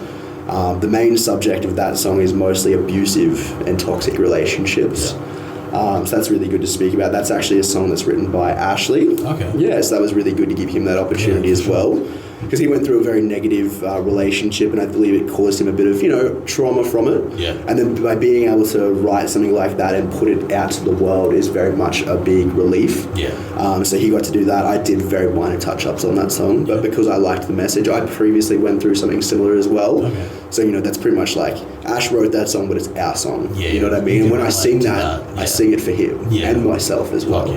The main subject of that song is mostly abusive and toxic relationships. So that's really good to speak about. That's actually a song that's written by Ashley. Okay. Yeah, so that was really good to give him that opportunity as well. Because he went through a very negative relationship, and I believe it caused him a bit of, trauma from it. Yeah. And then by being able to write something like that and put it out to the world is very much a big relief. Yeah. So he got to do that. I did very minor touch-ups on that song, but because I liked the message, I previously went through something similar as well. Okay. So, that's pretty much like Ash wrote that song, but it's our song. Yeah, you know what I mean? And when I sing that, I sing it for him and myself as well.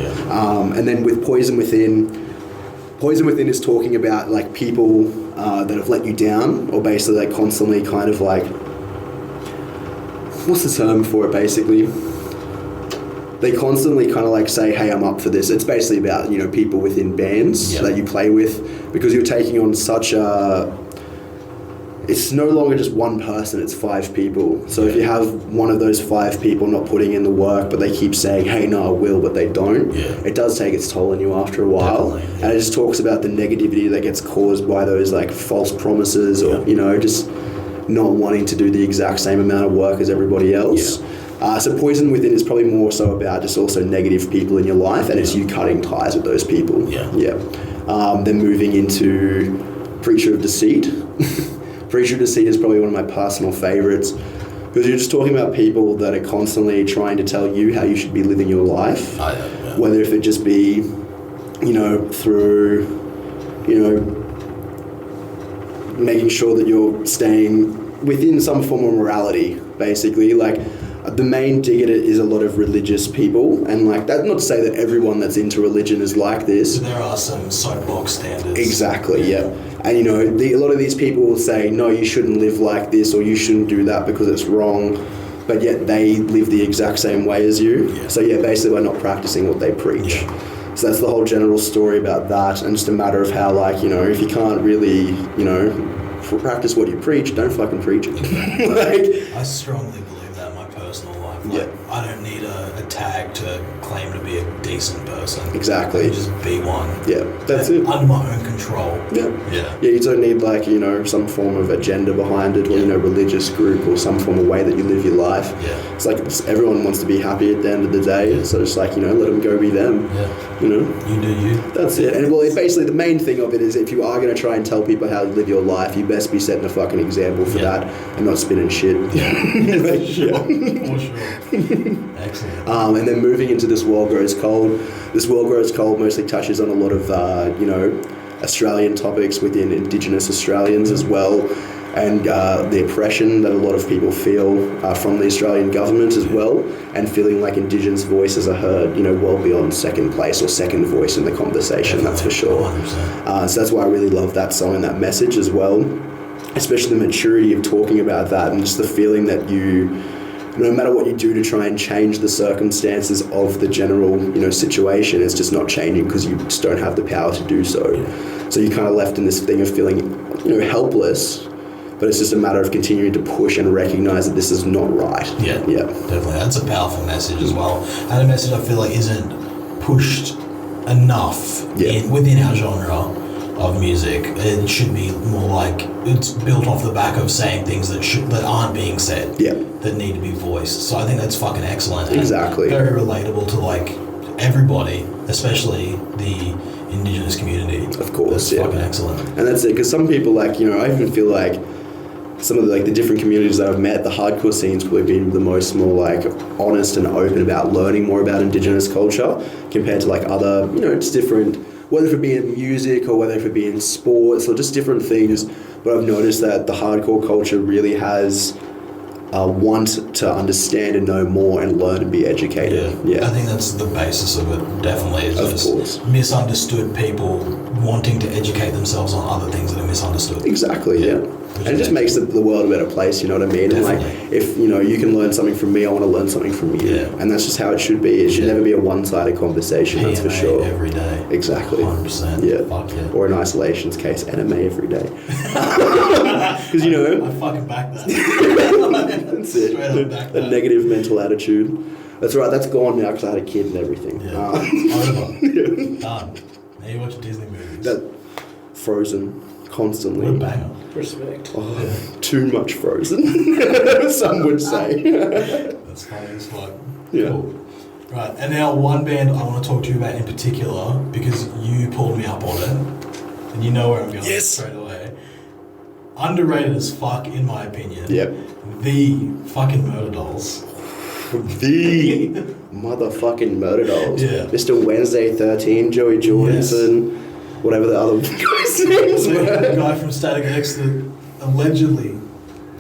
And then with Poison Within is talking about like people that have let you down, or basically like constantly kind of like, what's the term for it basically? They constantly kind of like say, hey, I'm up for this. It's basically about, people within bands that you play with, because you're taking on such a... It's no longer just one person, it's 5 people. So if you have one of those 5 people not putting in the work, but they keep saying, hey, no, I will, but they don't, it does take its toll on you after a while. And it just talks about the negativity that gets caused by those like false promises or, just not wanting to do the exact same amount of work as everybody else. So Poison Within is probably more so about just also negative people in your life, and it's you cutting ties with those people. Then moving into Preacher of Deceit. Preacher of Deceit is probably one of my personal favourites, because you're just talking about people that are constantly trying to tell you how you should be living your life. Whether if it just be, through, making sure that you're staying within some form of morality, basically. Like, the main dig at it is a lot of religious people, and like that, not to say that everyone that's into religion is like this. There are some soapbox standards. Exactly, yeah. And a lot of these people will say, no, you shouldn't live like this, or you shouldn't do that because it's wrong, but yet they live the exact same way as you. So basically we're not practicing what they preach. So that's the whole general story about that, and just a matter of how, like, if you can't really, practice what you preach, don't fucking preach it. I strongly believe that in my personal life. Like, I don't need a tag to claim to be a decent person. Exactly. I can just be one. That's it. Under my own control. Yeah, you don't need like, some form of agenda behind it, or, religious group, or some form of way that you live your life. It's like everyone wants to be happy at the end of the day, so it's like, let them go be them. You do you. That's it. And basically the main thing of it is, if you are going to try and tell people how to live your life, you best be setting a fucking example for that, and not spinning shit. For sure. Excellent. And then moving into This World Grows Cold. This World Grows Cold mostly touches on a lot of, Australian topics within Indigenous Australians as well, and the oppression that a lot of people feel from the Australian government as well, and feeling like Indigenous voices are heard, well beyond second place or second voice in the conversation. That's for sure. So that's why I really love that song and that message as well, especially the maturity of talking about that, and just the feeling that no matter what you do to try and change the circumstances of the general, situation, it's just not changing because you just don't have the power to do so. So you're kind of left in this thing of feeling, helpless, but it's just a matter of continuing to push and recognize that this is not right. Yeah, definitely. That's a powerful message as well, and a message I feel like isn't pushed enough within our genre of music. It should be more like it's built off the back of saying things that aren't being said, that need to be voiced. So I think that's fucking excellent. Exactly. And very relatable to like everybody, especially the Indigenous community. Of course, that's fucking excellent. And that's it, because some people, like, I even feel like some of the different communities that I've met, the hardcore scene's probably been the most more like honest and open about learning more about Indigenous culture compared to like other, it's different, whether it be in music or whether it be in sports or just different things. But I've noticed that the hardcore culture really has want to understand and know more and learn and be educated. Yeah. I think that's the basis of it, definitely. It's just misunderstood people wanting to educate themselves on other things that are misunderstood. Exactly, yeah. And it just makes the world a better place, you know what I mean? Definitely. And like, if, you know, you can learn something from me, I want to learn something from you. Yeah. And that's just how it should be. It should never be a one-sided conversation, that's for sure. every day. Exactly. 100%. Yeah. Fuck yeah. Or in isolation's case, anime every day. Because, you know... I fucking back that. That's it. Straight up back The that. negative mental attitude. That's right, that's gone now because I had a kid and everything. Yeah. Over. Done. Now you watch Disney movies. That Frozen. Constantly. What a banger. Respect. Oh, too much Frozen. Some would say. That's funny as fuck. Yeah. Cool. Right, and now one band I want to talk to you about in particular because you pulled me up on it, and you know where I'm going straight away. Underrated as fuck, in my opinion. Yep. The fucking Murder Dolls. The motherfucking Murder Dolls. Yeah. Mr. Wednesday 13, Joey Jordanson, whatever the other guy's names The were. guy from Static X that allegedly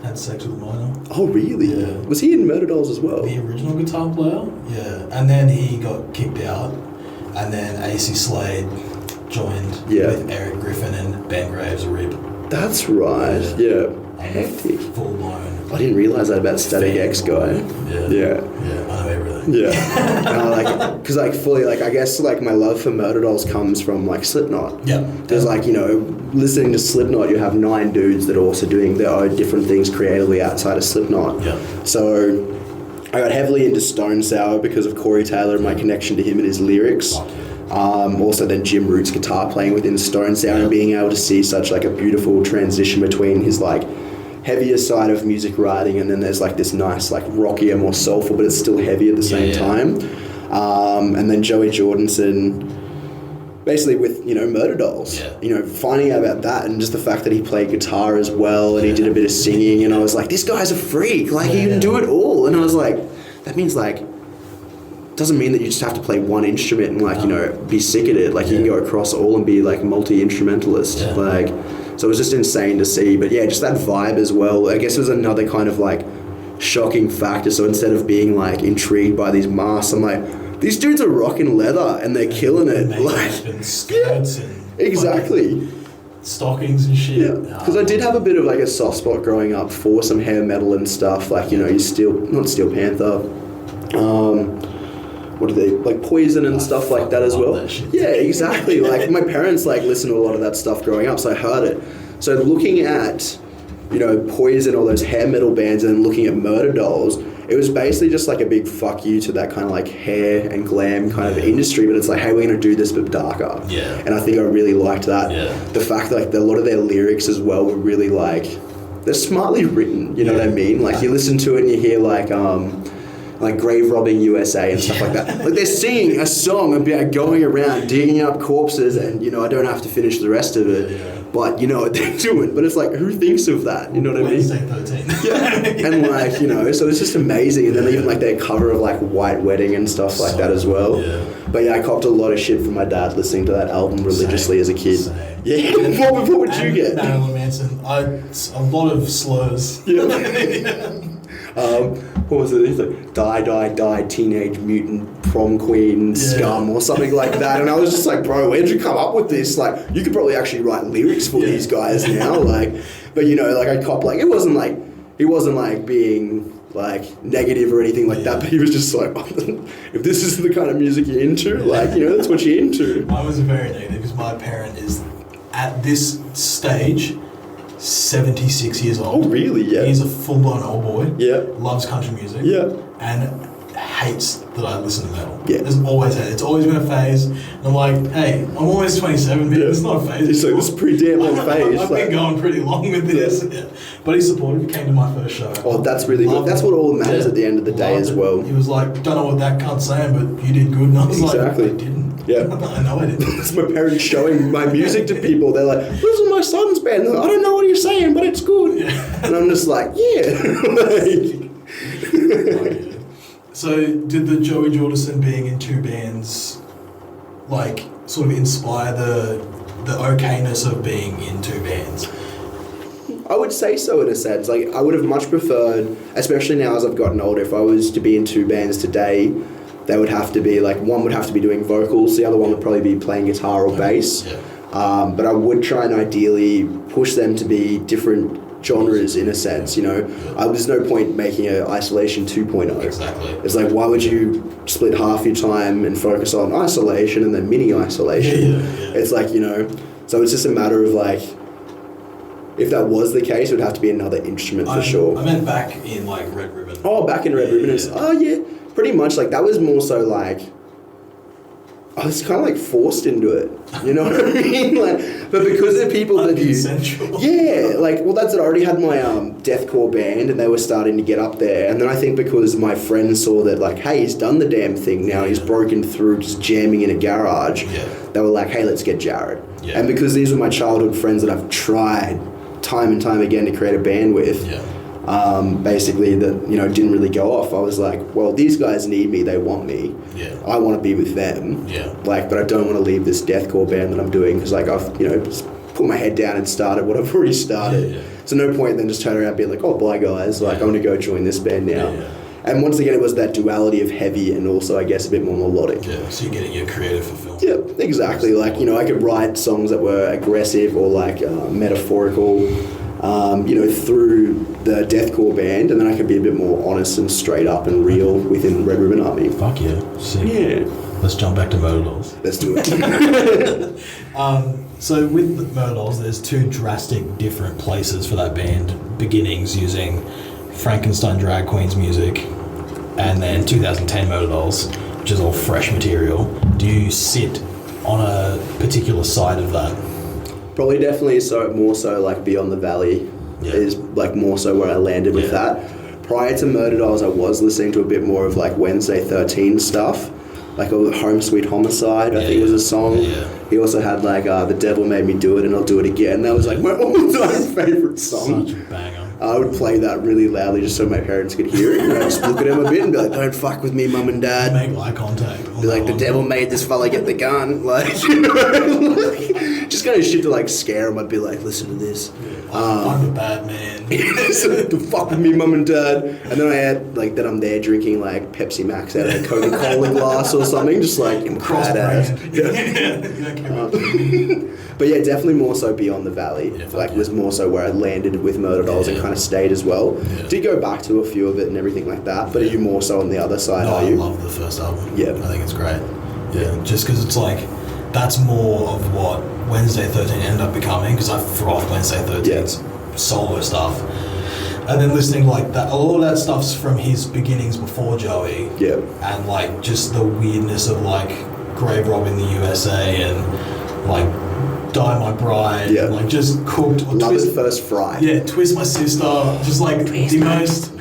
had sex with a minor. Oh, really? Yeah. Was he in Murder Dolls as well? The original guitar player, yeah. And then he got kicked out, and then AC Slade joined with Eric Griffin and Ben Graves, a rib. That's right, yeah. Hectic. Full blown. I didn't realise that about Static X guy. Yeah. Yeah. Yeah, I know everything. Yeah. Because, like, fully, like, I guess, like, my love for Murder Dolls comes from, like, Slipknot. Yeah. There's, like, you know, listening to Slipknot, you have 9 dudes that are also doing their own different things creatively outside of Slipknot. Yeah. So I got heavily into Stone Sour because of Corey Taylor and my connection to him and his lyrics. Fuck yeah. Also then Jim Root's guitar playing within Stone Sour and being able to see such, like, a beautiful transition between his, like, heavier side of music writing, and then there's like this nice, like, rockier, more soulful, but it's still heavy at the same time. And then Joey Jordanson, basically with, you know, Murder Dolls. Yeah. You know, finding out about that and just the fact that he played guitar as well, and he did a bit of singing, and I was like, this guy's a freak. Like, he can do it all. And I was like, that means, like, doesn't mean that you just have to play one instrument and, like, you know, be sick at it. Like, you can go across all and be, like, multi-instrumentalist. Yeah. Like, so it was just insane to see. But yeah, just that vibe as well. I guess it was another kind of, like, shocking factor. So instead of being, like, intrigued by these masks, I'm like, these dudes are rocking leather and they're killing it. Like, and skirts and exactly. stockings and shit. Yeah, because I did have a bit of, like, a soft spot growing up for some hair metal and stuff. Like, you know, not Steel Panther. What are they, like, Poison and stuff like that as well. Yeah, exactly. Like, my parents, like, listened to a lot of that stuff growing up, so I heard it. So looking at, you know, Poison, all those hair metal bands, and then looking at Murder Dolls, it was basically just like a big fuck you to that kind of, like, hair and glam kind of industry, but it's like, hey, we're going to do this but darker. Yeah. And I think I really liked that. Yeah. The fact that, like, a lot of their lyrics as well were really, like, they're smartly written, you know what I mean? Like, you listen to it and you hear, like Grave Robbing USA and stuff like that. Like, they're singing a song about going around digging up corpses, and, you know, I don't have to finish the rest of it, but you know what they're doing. But it's like, who thinks of that? You know what I mean? Wednesday 13. Yeah. And, like, you know, so it's just amazing. And then even, like, their cover of, like, White Wedding and stuff like that as well. Yeah. But yeah, I copped a lot of shit from my dad listening to that album religiously as a kid. Same. Yeah. what would you get? Marilyn Manson. A lot of slurs. Yeah. What was it? He's like, die, teenage mutant, prom queen, scum, or something like that. And I was just like, bro, where'd you come up with this? Like, you could probably actually write lyrics for these guys now. Like, but, you know, like, I cop, like, he wasn't like being, like, negative or anything like that, but he was just like, if this is the kind of music you're into, like, you know, that's what you're into. I was very negative because my parent is, at this stage, 76 years old. Oh, really? Yeah. He's a full-blown old boy. Yeah. Loves country music. Yeah. And hates that I listen to metal. Yeah. It's always been a phase. And I'm like, hey, I'm almost 27, but it's not a phase. It's like, this is pretty damn long phase. I've been going pretty long with this. Yeah. But he's supportive. He came to my first show. Oh, that's really good. That's what all matters at the end of the day as well. He was like, don't know what that cunt's saying, but you did good. And I was Exactly. like, I didn't. Yeah. I know I didn't. That's my parents showing my music to people. They're like, this is my son's band. Like, I don't know what you're saying, but it's good. Yeah. And I'm just like, yeah. So did the Joey Jordison being in 2 bands, like, sort of inspire the okayness of being in 2 bands? I would say so in a sense. Like, I would have much preferred, especially now as I've gotten older, if I was to be in two bands today, they would have to be, like, one would have to be doing vocals, the other one would probably be playing guitar or bass. Yeah. But I would try and ideally push them to be different genres in a sense, you know. There's no point making an Isolation 2.0. Exactly. It's like, why would you split half your time and focus on Isolation and then mini Isolation? Yeah. It's like, you know, so it's just a matter of like, if that was the case, it would have to be another instrument for sure. I meant back in like Red Ribbon. Oh, back in Red Ribbon. Yeah. Oh yeah, pretty much. Like, that was more so like, I was kind of like forced into it. You know what I mean? Like, but because of people that yeah, like, well, that's it. I already had my deathcore band, and they were starting to get up there. And then I think because my friends saw that, like, hey, he's done the damn thing now. He's broken through just jamming in a garage. Yeah. They were like, hey, let's get Jarryd. Yeah. And because these were my childhood friends that I've tried time and time again to create a band with. Yeah. Basically that, you know, didn't really go off. I was like, well, these guys need me, they want me. Yeah. I want to be with them. Yeah. Like, but I don't want to leave this deathcore band that I'm doing because, like, I've, you know, just put my head down and started what I've already started. Yeah. So no point then just turn around and be like, oh, bye guys, like, I want to go join this band now. Yeah. And once again, it was that duality of heavy and also, I guess, a bit more melodic. Yeah, so you're getting your creative fulfillment. Yeah, exactly. Like, you know, I could write songs that were aggressive or like metaphorical, you know, through the deathcore band, and then I could be a bit more honest and straight up and real within Red Ribbon Army. Fuck yeah. Sick. Yeah. Let's jump back to Murder Dolls. Let's do it. So with the Murder Dolls, there's two drastic different places for that band. Beginnings using Frankenstein Drag Queens music, and then 2010 Murder Dolls, which is all fresh material. Do you sit on a particular side of that? Probably definitely so, more so like Beyond the Valley is like more so where I landed with that. Prior to Murder Dolls, I was listening to a bit more of like Wednesday 13 stuff, like Home Sweet Homicide, I think was a song. He also had like The Devil Made Me Do It and I'll Do It Again. That was like my all-time favourite song. Such a banger. I would play that really loudly just so my parents could hear it. And I'd just look at them a bit and be like, don't fuck with me, mum and dad. Make eye contact. Be like, the devil made this fella get the gun. Like, you know, like, just kind of shit to like scare them. I'd be like, listen to this. I'm a bad man. So, to fuck with me, mum and dad. And then I had, like, that I'm there drinking, like, Pepsi Max out of a Coca-Cola glass or something. Just like, badass. But yeah, definitely more so Beyond the Valley. Was more so where I landed with Murder Dolls and kind of stayed as well. Did go back to a few of it and everything like that, but are you more so on the other side, are you? I love the first album. Yeah. I think it's great. Yeah, just because it's like, that's more of what Wednesday 13 ended up becoming, because I frothed Wednesday 13's solo stuff. And then listening like that, all of that stuff's from his beginnings before Joey. Yeah. And like just the weirdness of like Grave Robbing the USA and like Die My Bride. Yeah. And like just cooked. Love Twist, at First Fry. Yeah, Twist My Sister. Just like the most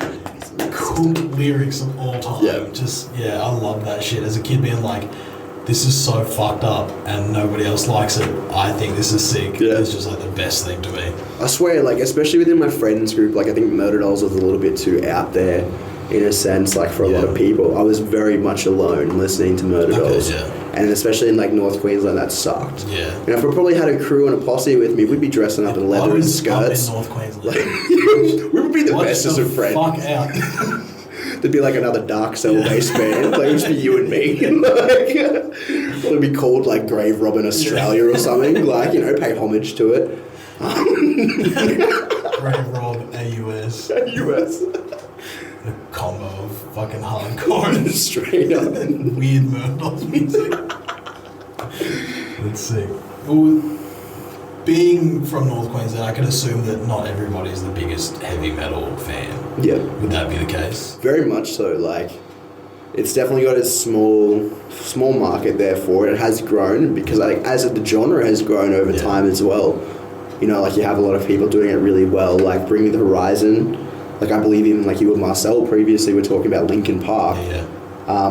cooked lyrics of all time. Yeah. Just, I love that shit. As a kid being like, this is so fucked up and nobody else likes it. I think this is sick. Yeah. It's just like the best thing to me. I swear, like, especially within my friends group, like, I think Murder Dolls was a little bit too out there in a sense, like, for a lot of people. I was very much alone listening to Murder Dolls. Yeah. And especially in, like, North Queensland, that sucked. Yeah. And if I probably had a crew and a posse with me, we'd be dressing up in leather and skirts. In North Queensland. Like, we would be the bestest of friends. Fuck out. There'd be like another Dark Cell-based band. Like, it would just be you and me. Like, it'd be called like Grave Robbing Australia or something. Like, you know, pay homage to it. Grave Rob AUS. AUS. A combo of fucking hardcore and straight up weird Murder Dolls music. Let's see. Well, being from North Queensland, I can assume that not everybody's the biggest heavy metal fan. Yeah. Would that be the case? Very much so. Like, it's definitely got a small market there for it. It has grown because, like, as the genre has grown over time as well. You know, like, you have a lot of people doing it really well. Like, Bring Me the Horizon. Like, I believe even like you and Marcel previously were talking about Linkin Park. Yeah.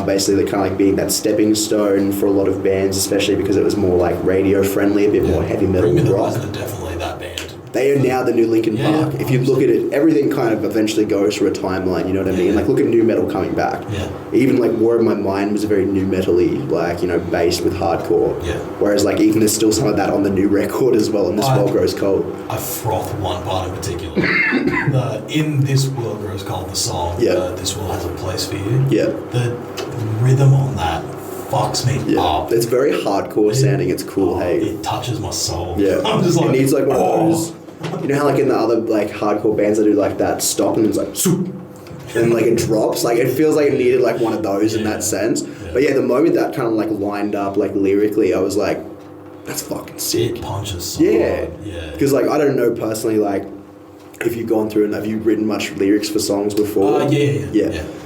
Basically, kind of like being that stepping stone for a lot of bands, especially because it was more like radio friendly, a bit more heavy metal Bring Me the rock. Horizon are definitely that band. They are now the new Linkin Park. If you look at it, everything kind of eventually goes through a timeline, you know what I mean? Like, look at new metal coming back. Even, like, War of My Mind was a very new metal-y, like, you know, based with hardcore. Whereas, like, even there's still some of that on the new record as well, and This World Grows Cold. I froth one part in particular. In This World Grows Cold, the song, This World Has a Place for You. The rhythm on that fucks me up. It's very hardcore sounding. It's cool, hey? It touches my soul. I'm just like... It needs, like, one of those... You know how, like, in the other, like, hardcore bands they do, like, that stop and it's like, swoop, and, like, it drops? Like, it feels like it needed, like, one of those in that sense. But, the moment that kind of, like, lined up, like, lyrically, I was like, that's fucking sick. It punches so hard. Because, like, I don't know personally, like, if you've gone through and have you written much lyrics for songs before?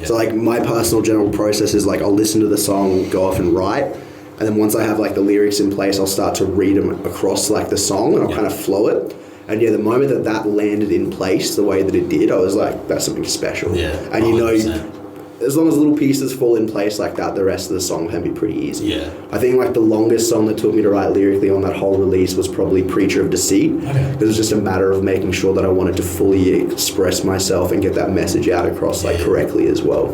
So, like, my personal general process is, like, I'll listen to the song, go off and write, and then once I have, like, the lyrics in place, I'll start to read them across, like, the song, and I'll kind of flow it. And the moment that landed in place the way that it did, I was like, that's something special. And 100%. As long as little pieces fall in place like that, the rest of the song can be pretty easy. I think, like, the longest song that took me to write lyrically on that whole release was probably Preacher of Deceit. It was just a matter of making sure that I wanted to fully express myself and get that message out across, like, correctly as well.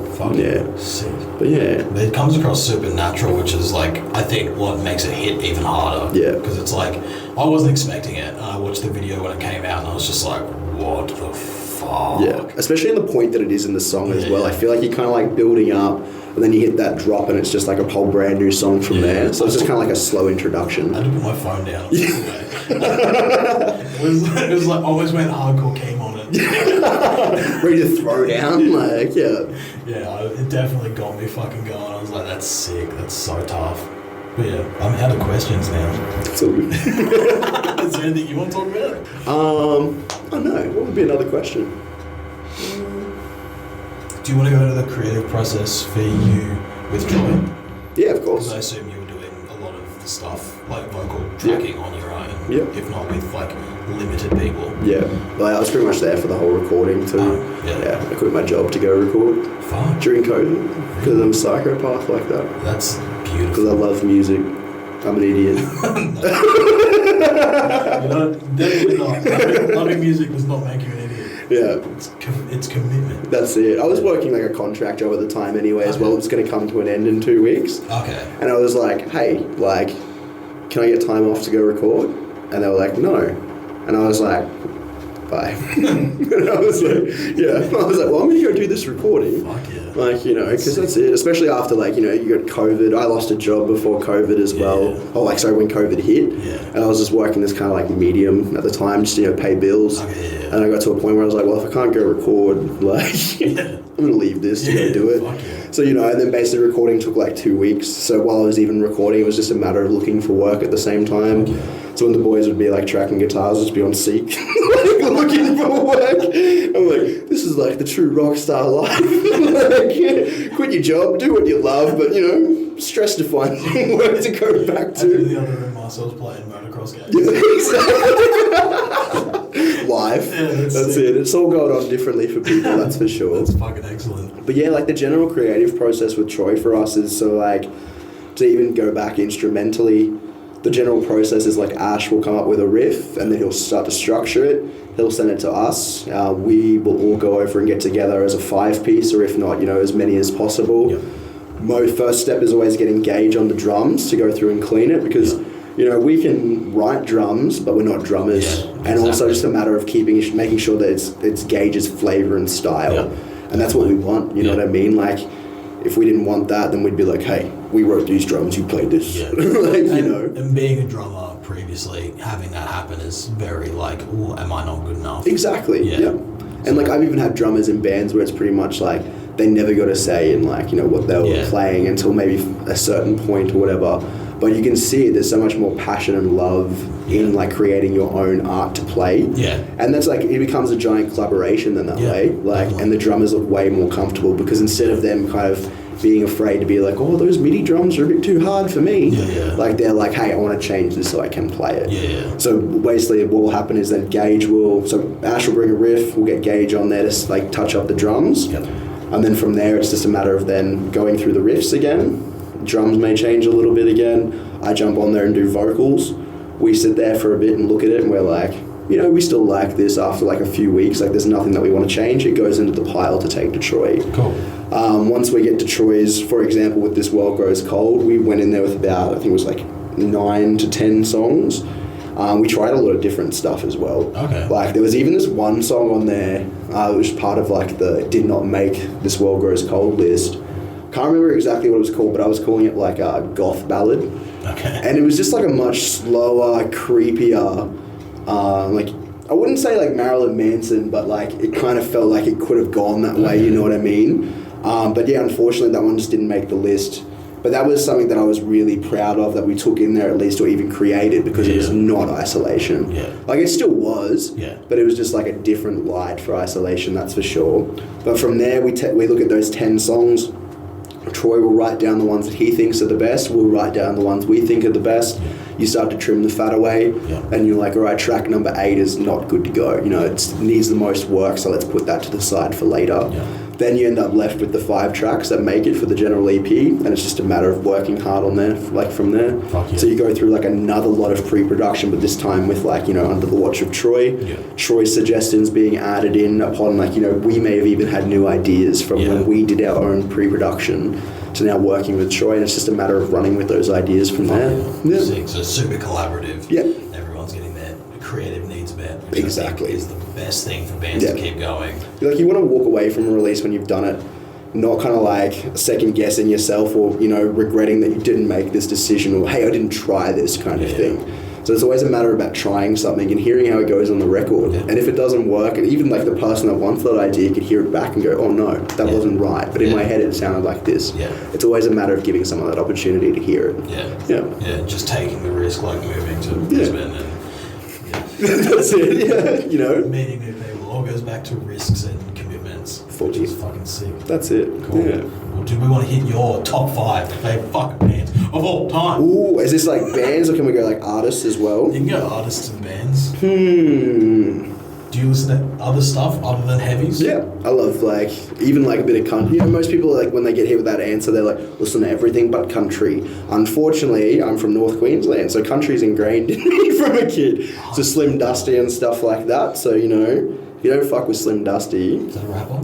Sick. But it comes across supernatural, which is, like, I think what makes it hit even harder. Because it's like, I wasn't expecting it. I watched the video when it came out and I was just like, what the fuck? Especially in the point that it is in the song as well. I feel like you're kind of, like, building up and then you hit that drop and it's just like a whole brand new song from there. So it's just kind of like a slow introduction. I had to put my phone down. It was like always when hardcore came on it. Ready to throw down, like, it definitely got me fucking going. I was like, that's sick, that's so tough. But I'm out of questions now. It's all good. Is there anything you want to talk about? I don't know. What would be another question? Do you want to go to the creative process for you with Joy? Yeah, of course. Because I assume you were doing a lot of the stuff, like vocal tracking on your own. If not with, like, limited people. Well, I was pretty much there for the whole recording too. I quit my job to go record. During COVID. Because I'm a psychopath like that. That's beautiful. Because I love music. I'm an idiot. Definitely not. Loving music does not make you an idiot. It's commitment. That's it. I was working, like, a contract job at the time anyway as well. It's going to come to an end in 2 weeks. And I was like, hey, like, can I get time off to go record? And they were like, no. And I was like, bye. And I was like, well, I'm going to go do this recording. Like, you know, because that's it. Especially after, like, you know, you got COVID. I lost a job before COVID as well. When COVID hit. And I was just working this kind of, like, medium at the time, just, you know, pay bills. And I got to a point where I was like, well, if I can't go record, like, I'm going to leave this to go do it. So, you know, and then basically recording took, like, 2 weeks. So while I was even recording, it was just a matter of looking for work at the same time. So when the boys would be, like, tracking guitars, I'd just be on Seek, like, looking for work. I'm like, this is, like, the true rock star life. Like, quit your job, do what you love, but, you know, stress to find work to go back to. In the other room, myself playing motocross games. Live. That's it. It's all going on differently for people, that's for sure. That's fucking excellent. But yeah, like, the general creative process with Troy for us is, so, like, to even go back instrumentally, the general process is, like, Ash will come up with a riff and then he'll start to structure it. He'll send it to us. We will all go over and get together as a 5-piece, or if not, you know, as many as possible. My first step is always getting Gage on the drums to go through and clean it, because you know, we can write drums, but we're not drummers. And also just a matter of making sure that it's Gage's flavour and style. And that's what we want, you know what I mean? Like, if we didn't want that, then we'd be like, hey, we wrote these drums, you played this. Like, you know. And being a drummer previously, having that happen is very like, oh, am I not good enough? Exactly, And like, I've even had drummers in bands where it's pretty much like, they never got a say in, like, you know, what they were playing until maybe a certain point or whatever. But you can see there's so much more passion and love in, like, creating your own art to play. And that's like, it becomes a giant collaboration then that way. Like, and the drummers look way more comfortable, because instead of them kind of being afraid to be like, oh, those MIDI drums are a bit too hard for me. Like, they're like, hey, I want to change this so I can play it. So basically what will happen is that Ash will bring a riff, we'll get Gage on there to, like, touch up the drums. And then from there, it's just a matter of then going through the riffs again. Drums may change a little bit again. I jump on there and do vocals. We sit there for a bit and look at it, and we're like, we still like this after like a few weeks. Like there's nothing that we want to change. It goes into the pile to take to Troy. Cool. Once we get to Troy's, for example, with This World Grows Cold, we went in there with about, I think it was like 9 to 10 songs. We tried a lot of different stuff as well. Okay. Like there was even this one song on there, it was part of like the did not make This World Grows Cold list. Can't remember exactly what it was called, but I was calling it like a goth ballad. Okay. And it was just like a much slower, creepier, like, I wouldn't say like Marilyn Manson, but like it kind of felt like it could have gone that way, you know what I mean? But yeah, unfortunately that one just didn't make the list. But that was something that I was really proud of that we took in there at least, or even created, because it was not isolation. Yeah. Like it still was, yeah, but it was just like a different light for isolation, that's for sure. But from there, we look at those 10 songs. Troy will write down the ones that he thinks are the best. We'll write down the ones we think are the best. Yeah. You start to trim the fat away, and you're like, all right, track number 8 is not good to go. It needs the most work, so let's put that to the side for later. Yeah. Then you end up left with the 5 tracks that make it for the general EP, and it's just a matter of working hard on there, like from there. Yeah. So you go through like another lot of pre-production, but this time with like, under the watch of Troy. Yeah. Troy's suggestions being added in upon like, we may have even had new ideas from when we did our own pre-production to now working with Troy, and it's just a matter of running with those ideas from there. Yeah. Sick. So super collaborative. Yeah. Everyone's getting their creative needs met, which exactly I think is the best thing for bands to keep going. Like you want to walk away from a release when you've done it, not kind of like second guessing yourself or regretting that you didn't make this decision, or hey, I didn't try this kind of thing. So it's always a matter about trying something and hearing how it goes on the record. And if it doesn't work, and even like the person that wants that idea could hear it back and go, oh no, that wasn't right. But in my head it sounded like this. Yeah. It's always a matter of giving someone that opportunity to hear it. Yeah, just taking the risk, like moving to Brisbane and that's it, meeting new people. All goes back to risks and commitments. Which is fucking sick. That's it. Cool. Yeah. Well, do we want to hit your top 5 favorite fucking bands of all time? Ooh, is this like bands, or can we go like artists as well? You can go artists and bands. Do you listen to other stuff other than heavies? Yeah, I love like even like a bit of country. Most people like when they get hit with that answer, they're like, listen to everything but country. Unfortunately, I'm from North Queensland, so country's ingrained in me from a kid. So Slim Dusty and stuff like that. So if you don't fuck with Slim Dusty, is that a rapper?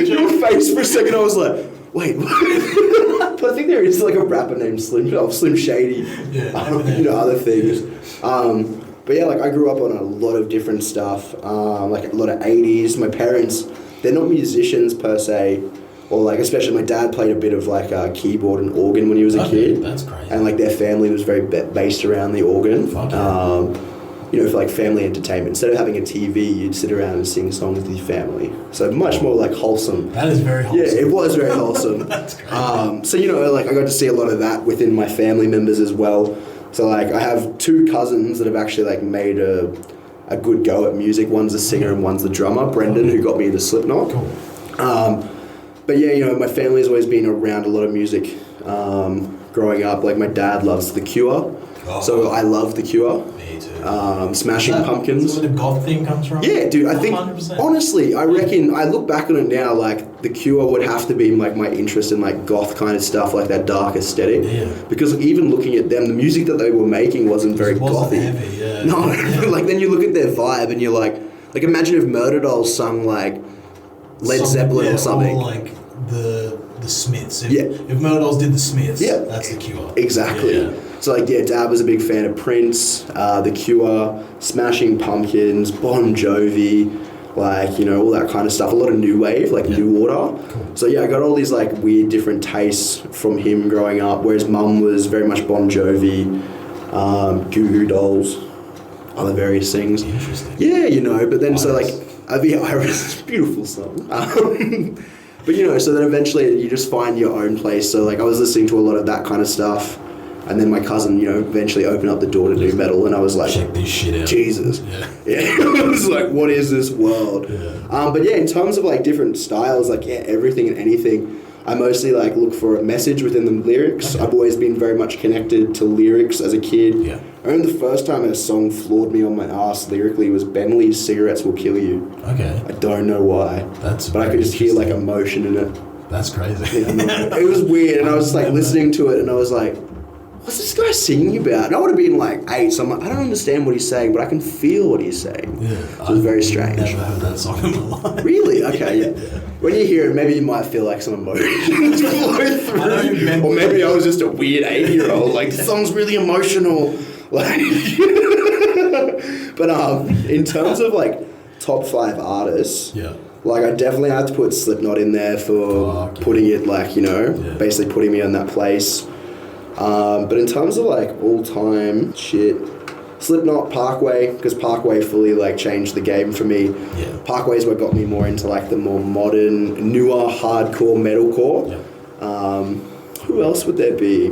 Your face for a second, I was like, wait, what? But I think there is like a rapper named Slim Shady. Yeah, other things. But yeah, like I grew up on a lot of different stuff, like a lot of 80s. My parents, they're not musicians per se, or like especially my dad played a bit of like keyboard and organ when he was a kid. That's crazy. And like their family was very based around the organ. For like family entertainment. Instead of having a TV, you'd sit around and sing songs with your family. So much more like wholesome. That is very wholesome. Yeah, it was very wholesome. That's great. So like I got to see a lot of that within my family members as well. So like I have 2 cousins that have actually like made a good go at music. One's a singer and one's the drummer, Brendan, who got me into Slipknot. Cool. But yeah, my family's always been around a lot of music growing up. Like my dad loves The Cure. So I love The Cure. Me too. Smashing Pumpkins. Is that where the goth thing comes from? Yeah, dude. I think 100%. honestly, I reckon I look back on it now. Like The Cure would have to be like my interest in like goth kind of stuff, like that dark aesthetic. Yeah. Because even looking at them, the music that they were making wasn't very gothy. Heavy, yeah. No, like then you look at their vibe and you're like imagine if Murder Dolls sung like Led Zeppelin or something. Or like the Smiths. If Murder Dolls did the Smiths, that's The Cure. Exactly. Yeah. So Dad was a big fan of Prince, The Cure, Smashing Pumpkins, Bon Jovi, all that kind of stuff. A lot of new wave, New Order. Cool. So I got all these weird different tastes from him growing up, whereas Mum was very much Bon Jovi, Goo Goo Dolls, other various things. Interesting. Yeah, but then Iris, beautiful song. But so then eventually you just find your own place. So I was listening to a lot of that kind of stuff. And then my cousin, eventually opened up the door to new metal, and I was like, check this shit out. Jesus. Yeah. I was like, what is this world? Yeah. But in terms of different styles, everything and anything, I mostly look for a message within the lyrics. Okay. I've always been very much connected to lyrics as a kid. Yeah. I remember the first time a song floored me on my ass lyrically was Ben Lee's Cigarettes Will Kill You. Okay. I don't know why. But I could just hear emotion in it. That's crazy. Yeah, it was weird, and I was listening to it, and I was like, what's this guy singing about? And I would have been like 8, so I'm like, I don't understand what he's saying, but I can feel what he's saying. Yeah, so it was very strange. I've never heard that song in my life. Really? Okay, yeah. When you hear it, maybe you might feel like some emotions flow through. Or maybe I was just a weird 8-year-old. Like, this song's really emotional. Like, but in terms of like top 5 artists, like I definitely had to put Slipknot in there for putting it like, you know, basically putting me in that place. But in terms of like all time shit, Slipknot, Parkway, because Parkway fully like changed the game for me. Yeah. Parkway's what got me more into like the more modern, newer, hardcore metalcore. Who else would there be?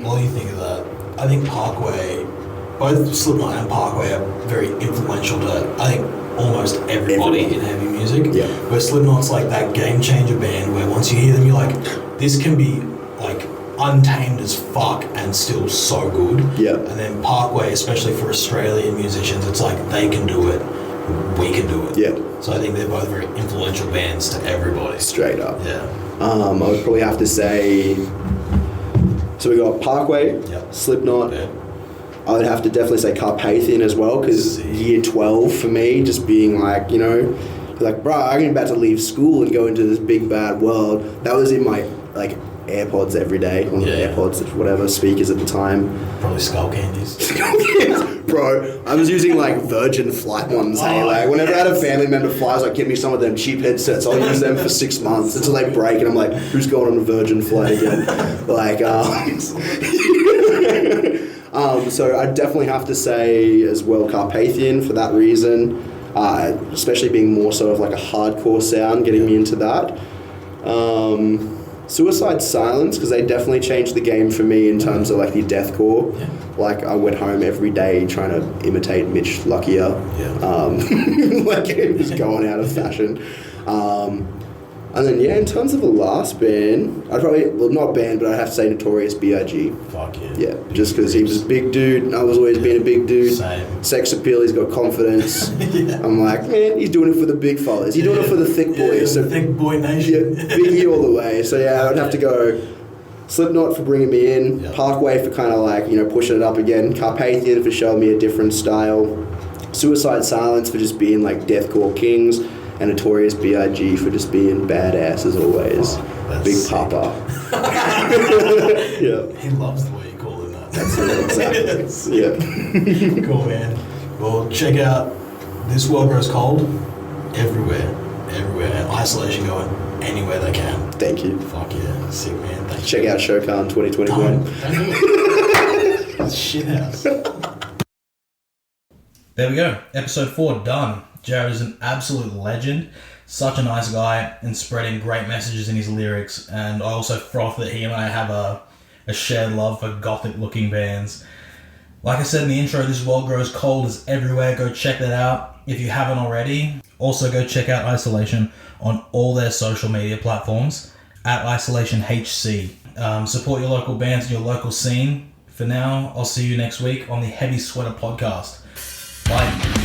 What do you think of that? I think Parkway, both Slipknot and Parkway are very influential to, I think, almost everybody in heavy music. Yeah. Where Slipknot's like that game changer band where once you hear them, you're like, this can be like untamed as fuck and still so good. Yeah. And then Parkway, especially for Australian musicians, it's like they can do it, we can do it. Yeah. So I think they're both very influential bands to everybody. Straight up. Yeah. I would probably have to say, so we got Parkway, Slipknot. Yeah. I would have to definitely say Carpathian as well, because year 12 for me, just being like, you know, like, bro, I'm about to leave school and go into this big bad world. That was in my, like, AirPods every day, on the AirPods, whatever, speakers at the time. Probably Skull Candies. Bro, I was using, like, Virgin Flight ones, hey, like, whenever I had a family member fly, I was like, give me some of them cheap headsets, I'll use them for 6 months until they break, and I'm like, who's going on a Virgin flight again? Like, so I definitely have to say as well Carpathian for that reason, especially being more sort of like a hardcore sound, getting me into that. Suicide Silence, because they definitely changed the game for me in terms of like the deathcore. Yeah. Like I went home every day trying to imitate Mitch Luckier. Like it was going out of fashion. And then, in terms of the last band, I'd probably, well, not band, but I'd have to say Notorious B.I.G. Fuck yeah. Yeah, just because he was a big dude, and I was always being a big dude. Same. Sex appeal, he's got confidence. I'm like, man, he's doing it for the big fellas. He's doing it for the thick boys. So thick boy nation. Yeah, Biggie all the way. So, I'd have to go Slipknot for bringing me in, Parkway for kind of like, you know, pushing it up again, Carpathian for showing me a different style, Suicide Silence for just being like deathcore kings, and Notorious B.I.G. for just being badass as always. Big sick. Papa. Yeah. He loves the way you call him that. That's it, exactly. Yeah. Cool, man. Well, check out This World Grows Cold everywhere. And Isolation going anywhere they can. Thank you. Fuck yeah. Sick, man. Thank Check out Shokan 2021. Shithouse. There we go. Episode 4 done. Jarryd is an absolute legend. Such a nice guy and spreading great messages in his lyrics. And I also froth that he and I have a shared love for gothic looking bands. Like I said in the intro, This World Grows Cold is everywhere. Go check that out if you haven't already. Also go check out Isolation on all their social media platforms at IsolationHC. Support your local bands and your local scene. For now, I'll see you next week on the Heavy Sweater Podcast. Bye.